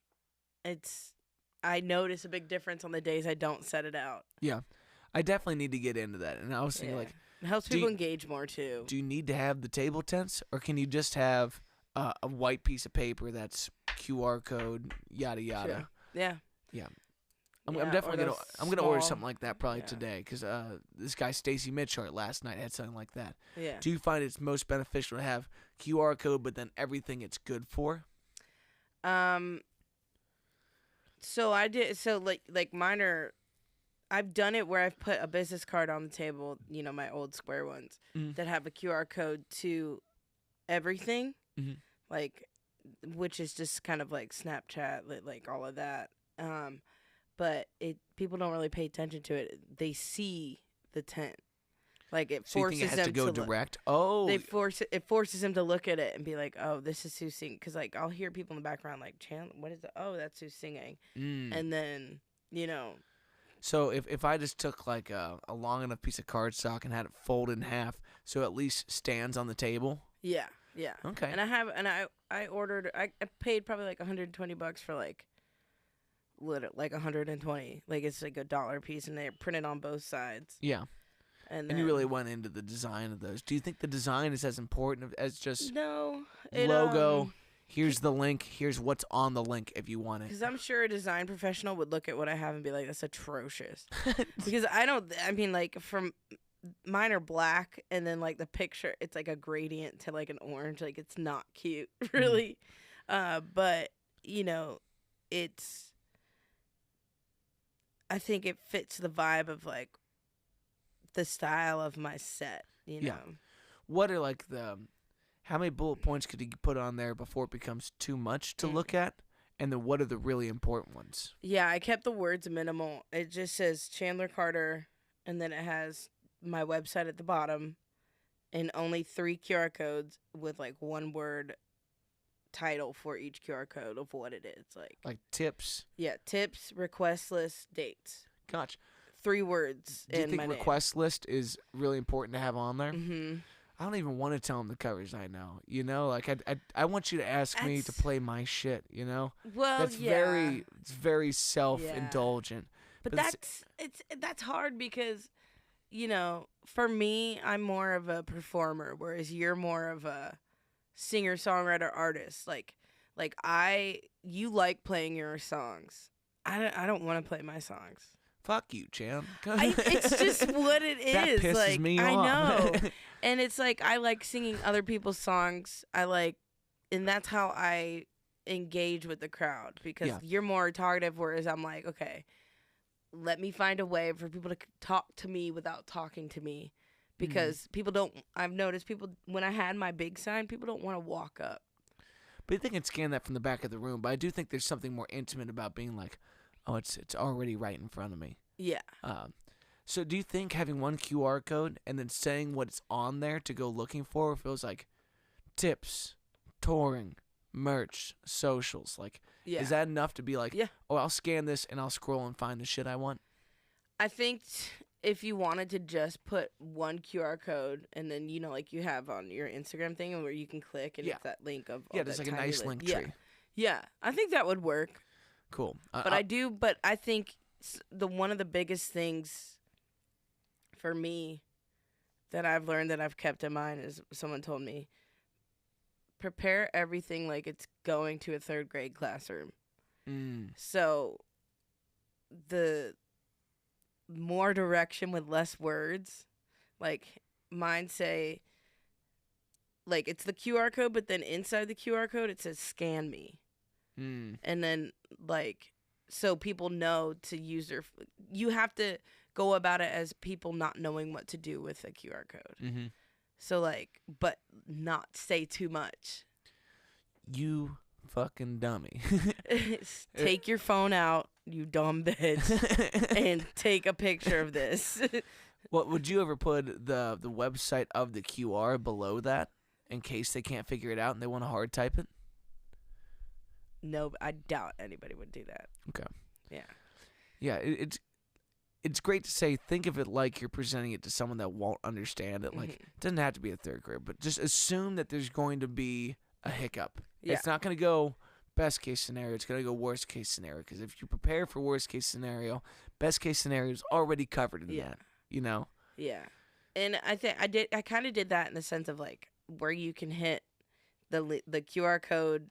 I notice a big difference on the days I don't set it out. Yeah. I definitely need to get into that. And I was thinking, like, it helps people engage more, too. Do you need to have the table tents, or can you just have a white piece of paper that's QR code, yada, yada? Sure. Yeah. Yeah. I'm definitely gonna order something like that probably today, because this guy Stacy Mitchart last night had something like that. Yeah. Do you find it's most beneficial to have QR code, but then everything it's good for? So I did. So like mine are I've done it where I've put a business card on the table, my old square ones that have a QR code to everything, like, which is just kind of like Snapchat, like all of that. But people don't really pay attention to it. They see the tent. Like it So you forces think it has them to go look. direct? Oh, It forces them to look at it and be like, oh, this is who's singing. Because like I'll hear people in the background like, Chandler, what is it? Oh, that's who's singing. And then So if I just took like a long enough piece of cardstock and had it folded in half, so it at least stands on the table. Yeah. Okay. And I ordered. I paid probably like $120 for like 120. Like it's like $1 piece, and they're printed on both sides. Yeah. And you really went into the design of those. Do you think the design is as important as just logo? Here's the link. Here's what's on the link if you want it. Because I'm sure a design professional would look at what I have and be like, that's atrocious. Because from mine are black, and then like the picture, it's like a gradient to like an orange. Like it's not cute, really. But I think it fits the vibe of like the style of my set, Yeah. What are like how many bullet points could you put on there before it becomes too much to look at? And then what are the really important ones? Yeah, I kept the words minimal. It just says Chandler Carter, and then it has my website at the bottom, and only 3 QR codes with like one word title for each QR code of what it is. Like tips? Yeah, tips, request list, dates. Gotcha. 3 words. Do you think request list is really important to have on there? Mm-hmm. I don't even want to tell them the covers I know. Like I want you to ask me to play my shit. Well, it's very self-indulgent. But that's hard because, for me, I'm more of a performer, whereas you're more of a singer, songwriter, artist. Like you like playing your songs. I don't want to play my songs. Fuck you, Chan. It's just what it is. That pisses like me I off. know, and it's like I like singing other people's songs. And that's how I engage with the crowd because you're more talkative, whereas I'm like, okay, let me find a way for people to talk to me without talking to me, because people don't. I've noticed people when I had my big sign, people don't want to walk up. But they can scan that from the back of the room. But I do think there's something more intimate about being like, oh, it's already right in front of me. Yeah. So do you think having one QR code and then saying what's on there to go looking for feels like tips, touring, merch, socials? Like, is that enough to be like, oh, I'll scan this and I'll scroll and find the shit I want? I think if you wanted to just put one QR code and then, like you have on your Instagram thing where you can click and it's that link of there's like a nice link tree. Yeah, I think that would work. Cool. But I think one of the biggest things for me that I've learned that I've kept in mind is someone told me, prepare everything like it's going to a 3rd grade classroom. So the more direction with less words, like mine say, like it's the QR code, but then inside the QR code it says scan me. And then like so people know to use you have to go about it as people not knowing what to do with a QR code. So like, but not say too much. You fucking dummy. Take your phone out, you dumb bitch, and take a picture of this. What would you ever put the website of the QR below that in case they can't figure it out and they want to hard type it? No, I doubt anybody would do that. Okay. Yeah. Yeah, it's great to say, think of it like you're presenting it to someone that won't understand it. Like, it doesn't have to be a 3rd grade, but just assume that there's going to be a hiccup. Yeah. It's not going to go best case scenario. It's going to go worst case scenario. Because if you prepare for worst case scenario, best case scenario is already covered in that. Yeah. And I kind of did that in the sense of like where you can hit the QR code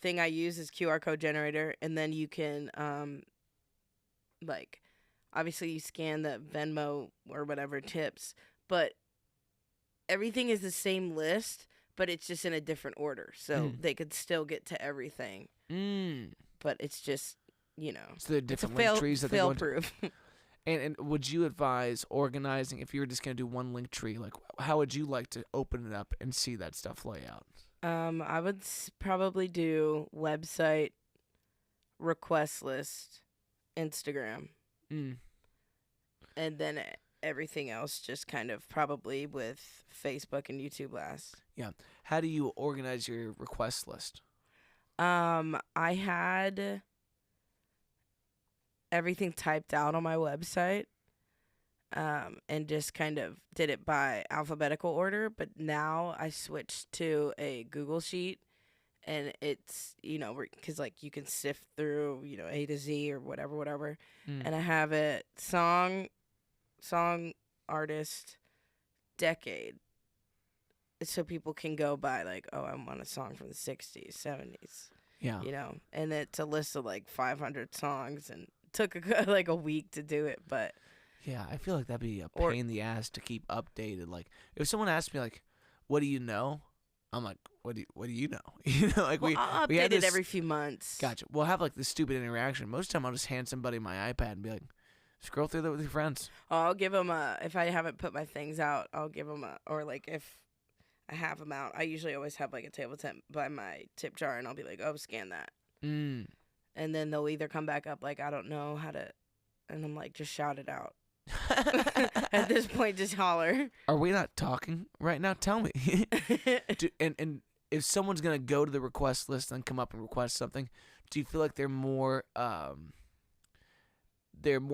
thing I use is QR code generator, and then you can like obviously you scan the Venmo or whatever tips, but everything is the same list, but it's just in a different order, so they could still get to everything. But it's just so they're different it's link trees that fail proof. And would you advise organizing if you were just gonna do one link tree? Like, how would you like to open it up and see that stuff lay out? I would probably do website, request list, Instagram, Mm. and then everything else just kind of probably with Facebook and YouTube last. Yeah. How do you organize your request list? I had everything typed out on my website, and just kind of did it by alphabetical order. But now I switched to a Google Sheet, and it's, because like you can sift through, A to Z or whatever. Mm. And I have it song, artist, decade. So people can go by like, oh, I want a song from the 60s, 70s, Yeah. and it's a list of like 500 songs, and it took like a week to do it, but Yeah, I feel like that'd be a Or- pain in the ass to keep updated. Like, if someone asked me, like, what do you know? I'm like, what do you know? Like well, I'll we update had it this, every few months. Gotcha. We'll have like this stupid interaction. Most of the time, I'll just hand somebody my iPad and be like, scroll through that with your friends. I'll give them if I haven't put my things out, I'll give them or like if I have them out, I usually always have like a table tip by my tip jar, and I'll be like, oh, scan that. Mm. And then they'll either come back up like, I don't know how to, and I'm like, just shout it out. At this point, just holler. Are we not talking right now? Tell me. And if someone's gonna go to the request list and come up and request something, do you feel like they're more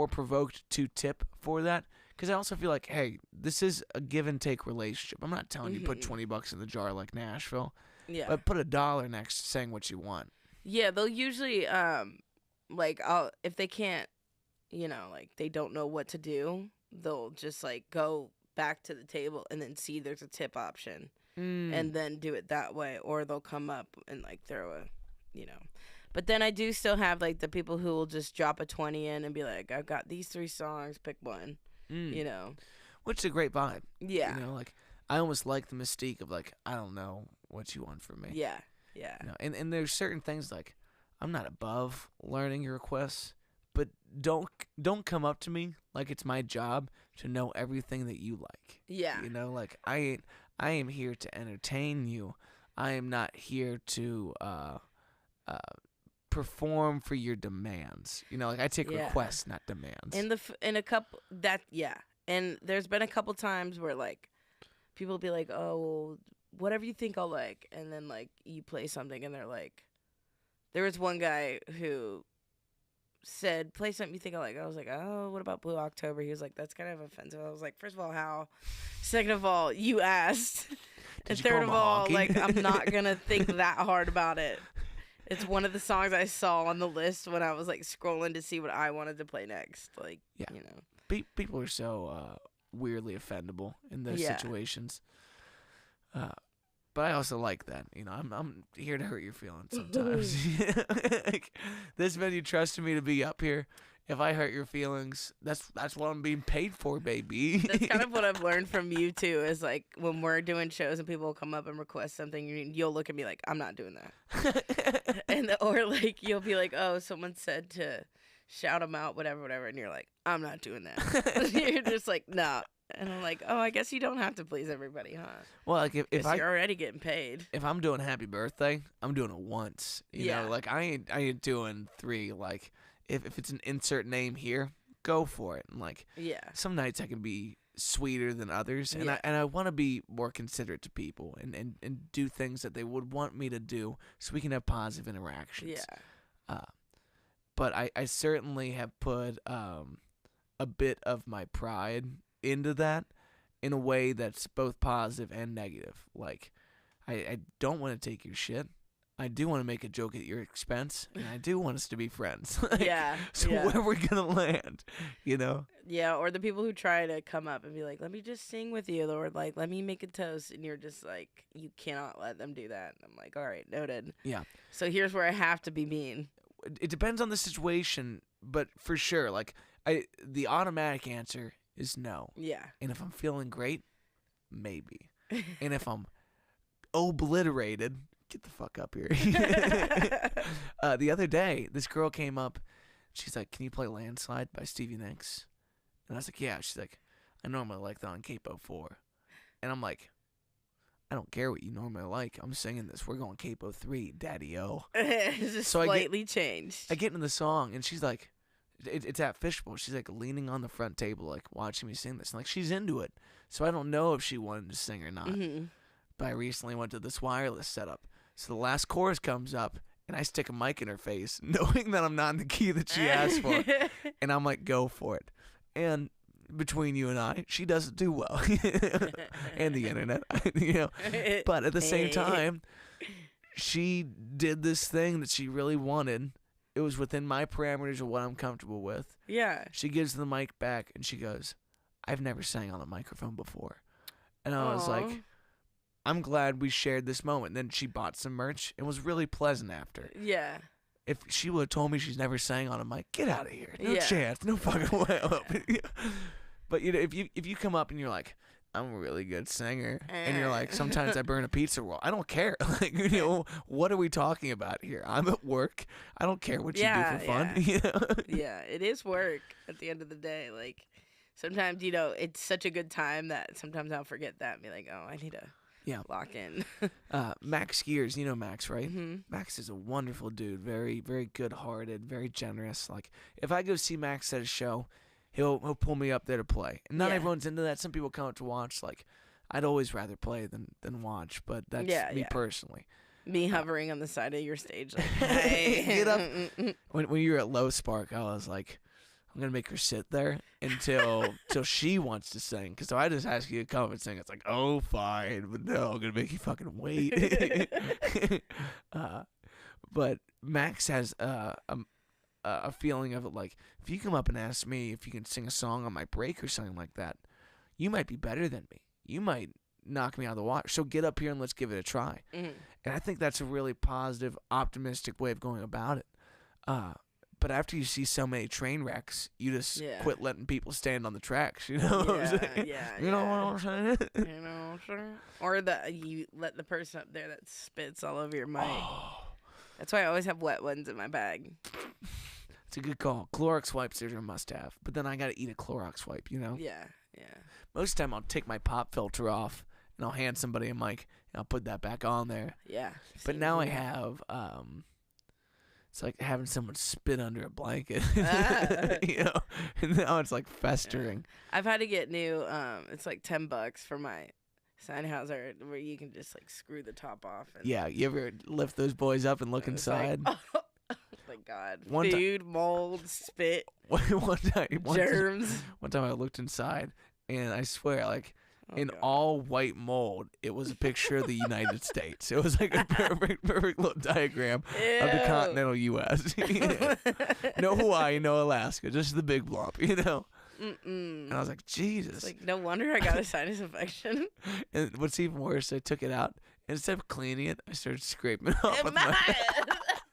provoked to tip for that? Because I also feel like, hey, this is a give and take relationship. I'm not telling you put $20 in the jar like Nashville, Yeah. but put $1 next to saying what you want. Yeah, they'll usually like if they can't, like they don't know what to do, they'll just like go back to the table and then see there's a tip option and then do it that way, or they'll come up and like throw a, But then I do still have like the people who will just drop a 20 in and be like, I've got these 3 songs, pick one. Which is a great vibe. Yeah. Like I almost like the mystique of like, I don't know what you want from me. Yeah. And there's certain things like, I'm not above learning your requests, but don't come up to me like it's my job to know everything that you like. Yeah. Like I am here to entertain you. I am not here to perform for your demands. Like I take requests, not demands. In a couple and there's been a couple times where like people will be like, oh, well, whatever you think I'll like, and then like you play something and they're like, there was one guy who said, play something you think I like. I was like, oh, what about Blue October? He was like, that's kind of offensive. I was like, first of all, how? Second of all, you asked. And third of all, like, I'm not gonna think that hard about it. It's one of the songs I saw on the list when I was like scrolling to see what I wanted to play next. Like, People are so weirdly offendable in those situations. But I also like that. I'm here to hurt your feelings sometimes. Like, this venue trusted me to be up here. If I hurt your feelings, that's what I'm being paid for, baby. That's kind of what I've learned from you too. Is like when we're doing shows and people will come up and request something, you'll look at me like, I'm not doing that, or like you'll be like, oh, someone said to shout them out, whatever, and you're like, I'm not doing that. You're just like, nah. And I'm like, oh, I guess you don't have to please everybody, huh? Well, like if you're already getting paid. If I'm doing happy birthday, I'm doing it once. You know, like I ain't doing 3. Like if it's an insert name here, go for it. And like some nights I can be sweeter than others, and I want to be more considerate to people and do things that they would want me to do so we can have positive interactions. Yeah. But I certainly have put a bit of my pride into that in a way that's both positive and negative. Like, I don't want to take your shit. I do want to make a joke at your expense, and I do want us to be friends. Like, so where we're going to land, Yeah, or the people who try to come up and be like, let me just sing with you, or like, let me make a toast, and you're just like, you cannot let them do that. And I'm like, all right, noted. Yeah. So here's where I have to be mean. It depends on the situation, but for sure, like, the automatic answer is no. Yeah. And if I'm feeling great, maybe. And if I'm obliterated, get the fuck up here. The other day, this girl came up. She's like, can you play Landslide by Stevie Nicks? And I was like, yeah. She's like, I normally like that on Capo 4. And I'm like, I don't care what you normally like. I'm singing this. We're going Capo 3, Daddy-O. It's just So slightly changed. I get into the song, and she's like, it's at Fishbowl. She's like leaning on the front table, like watching me sing this. And like she's into it. So I don't know if she wanted to sing or not. Mm-hmm. But I recently went to this wireless setup. So the last chorus comes up, and I stick a mic in her face, knowing that I'm not in the key that she asked for. And I'm like, go for it. And between you and I, she doesn't do well. And the internet, you know. But at the same time, she did this thing that she really wanted. It was within my parameters of what I'm comfortable with. Yeah. She gives the mic back, and she goes, I've never sang on a microphone before. And I was like, I'm glad we shared this moment. Then she bought some merch. It was really pleasant after. Yeah. If she would have told me she's never sang on a mic, get out of here. No Yeah. chance. No fucking way. But you know, if you come up and you're like, I'm a really good singer, and you're like, sometimes I burn a pizza roll. I don't care. Like, you know, what are we talking about here? I'm at work. I don't care what you do for fun. Yeah. You know? Yeah, it is work at the end of the day. Like, sometimes, you know, it's such a good time that sometimes I'll forget that and be like, oh, I need to lock in. Max Gears, you know Max, right? Mm-hmm. Max is a wonderful dude. Very, very good-hearted, very generous. Like, if I go see Max at a show, he'll pull me up there to play. And not everyone's into that. Some people come up to watch. Like, I'd always rather play than watch, but that's me personally. Me hovering on the side of your stage, like, hey. Get up. When you were at Low Spark, I was like, I'm gonna make her sit there until she wants to sing. Because if I just ask you to come and sing, it's like, oh, fine, but no, I'm gonna make you fucking wait. But Max has a feeling of it, like, if you come up and ask me if you can sing a song on my break or something like that, you might be better than me. You might knock me out of the water. So get up here and let's give it a try. Mm-hmm. And I think that's a really positive, optimistic way of going about it. But after you see so many train wrecks, you just quit letting people stand on the tracks. You know what I'm saying? You know what I'm saying? You know what I'm saying? Or you let the person up there that spits all over your mic. Oh. That's why I always have wet ones in my bag. It's a good call. Clorox wipes are a must-have. But then I got to eat a Clorox wipe, you know? Yeah. Most of the time I'll take my pop filter off, and I'll hand somebody a mic, and I'll put that back on there. Yeah. But now I have... it's like having someone spit under a blanket, you know. And now it's like festering. I've had to get new. It's like $10 for my Sennheiser, where you can just like screw the top off. And yeah, you ever lift those boys up and look inside? Like, oh my God, food, mold, spit, germs. One time I looked inside, and I swear, like. In God. all white mold, it was a picture of the United States. It was like a perfect little diagram of the continental U.S. No Hawaii, no Alaska, just the big blob, you know? And I was like, Jesus. It's like, no wonder I got a sinus infection. And what's even worse, I took it out, and instead of cleaning it, I started scraping it off with my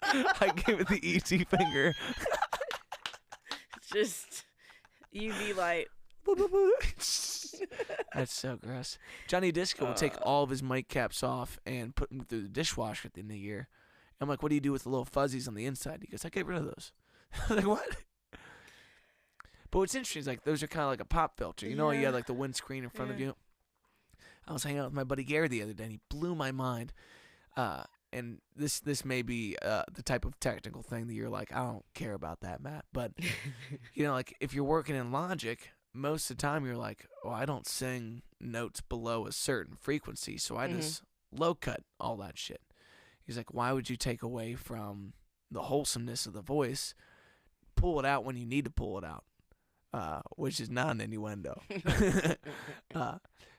I gave it the E.T. finger. Just UV light. That's so gross. Johnny Disco will take all of his mic caps off and put them through the dishwasher at the end of the year. I'm like, what do you do with the little fuzzies on the inside? He goes, I get rid of those. I'm like, what? But what's interesting is, like, those are kind of like a pop filter. You know, you had like the windscreen in front of you. I was hanging out with my buddy Gary the other day, and he blew my mind. And this may be the type of technical thing that you're like, I don't care about that, Matt. But, you know, like, if you're working in Logic, most of the time you're like, well, I don't sing notes below a certain frequency, so I just low cut all that shit. He's like, why would you take away from the wholesomeness of the voice? Pull it out when you need to pull it out, which is not an innuendo.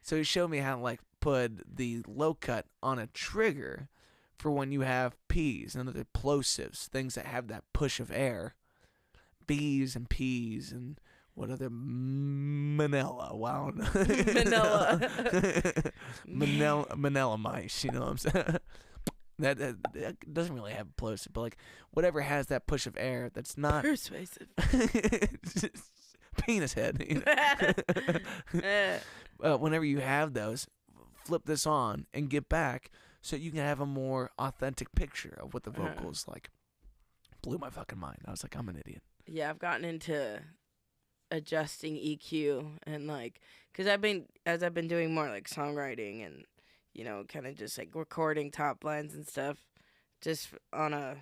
So he showed me how to, like, put the low cut on a trigger for when you have P's and other plosives, things that have that push of air, B's and P's and what other Manila? Wow. Manila mice, you know what I'm saying? That doesn't really have plosive, but like whatever has that push of air that's not persuasive. Penis head. You know? Whenever you have those, flip this on and get back so you can have a more authentic picture of what the vocals like. Blew my fucking mind. I was like, I'm an idiot. Yeah, I've gotten into adjusting EQ and like, because I've been doing more like songwriting and kind of just like recording top lines and stuff, just on a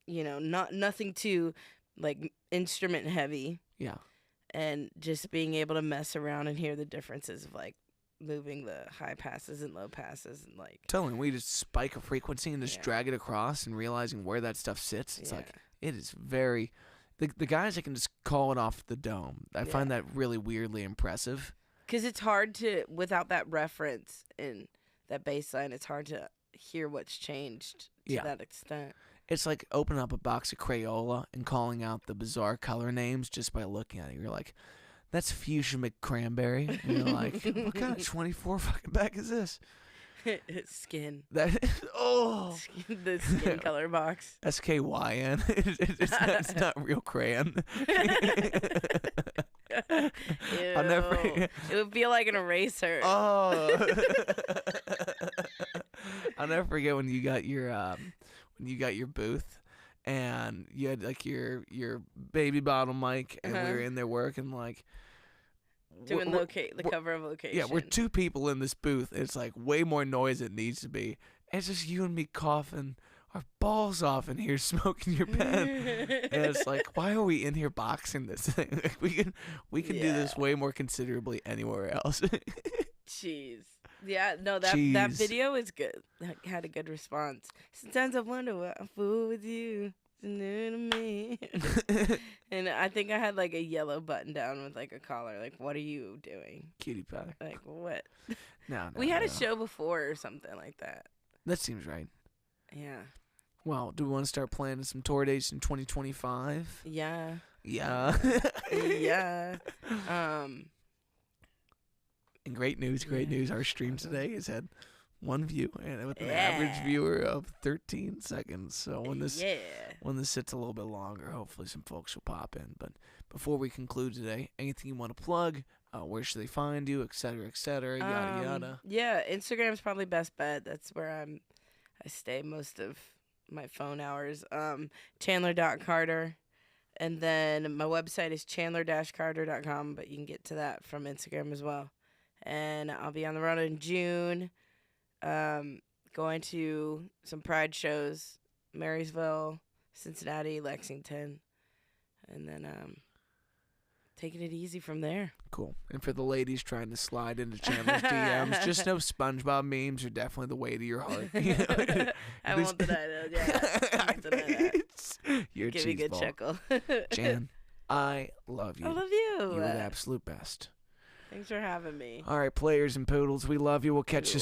nothing too like instrument heavy. Yeah. And just being able to mess around and hear the differences of like moving the high passes and low passes and like Totally. We just spike a frequency and just drag it across and realizing where that stuff sits. It's like, it is very, the guys that can just call it off the dome. I find that really weirdly impressive. Because it's hard to, without that reference and that bass line, it's hard to hear what's changed to that extent. It's like opening up a box of Crayola and calling out the bizarre color names just by looking at it. You're like, that's Fuchsia McCranberry. And you're like, what kind of 24 fucking bag is this? Skin. That is, the skin color box. SKYN. It's not real crayon. I'll never forget. It would feel like an eraser. Oh. I'll never forget when you got your booth and you had like your baby bottle mic and we were in there working like doing the cover of Location. Yeah, we're two people in this booth. It's like way more noise than it needs to be. It's just you and me coughing our balls off in here smoking your pen. And it's like, why are we in here boxing this thing? Like, we can do this way more considerably anywhere else. Jeez. Yeah, no, that video is good. That had a good response. Sometimes I wonder what I fool with you. It's new to me. And I think I had like a yellow button down with like a collar. Like, what are you doing? Cutie pie. Like, what? No. We had a show before or something like that. That seems right. Yeah. Well, do we want to start planning some tour dates in 2025? Yeah. Yeah. Yeah. And great news. Our stream today has had one view, and with an average viewer of 13 seconds. So when this sits a little bit longer, hopefully some folks will pop in. But before we conclude today, anything you want to plug? Where should they find you, et cetera, yada, yada? Yeah, Instagram's probably best bet. That's where I stay most of my phone hours. Chandler.Carter. And then my website is chandler-carter.com, but you can get to that from Instagram as well. And I'll be on the road in June, going to some Pride shows, Marysville, Cincinnati, Lexington, and then taking it easy from there. Cool. And for the ladies trying to slide into Chandler's DMs, just know SpongeBob memes are definitely the way to your heart. I won't deny that. Yeah, I won't deny that. You're give me a good chuckle. Jan, I love you. I love you. You're the absolute best. Thanks for having me. All right, players and poodles, we love you. We'll catch you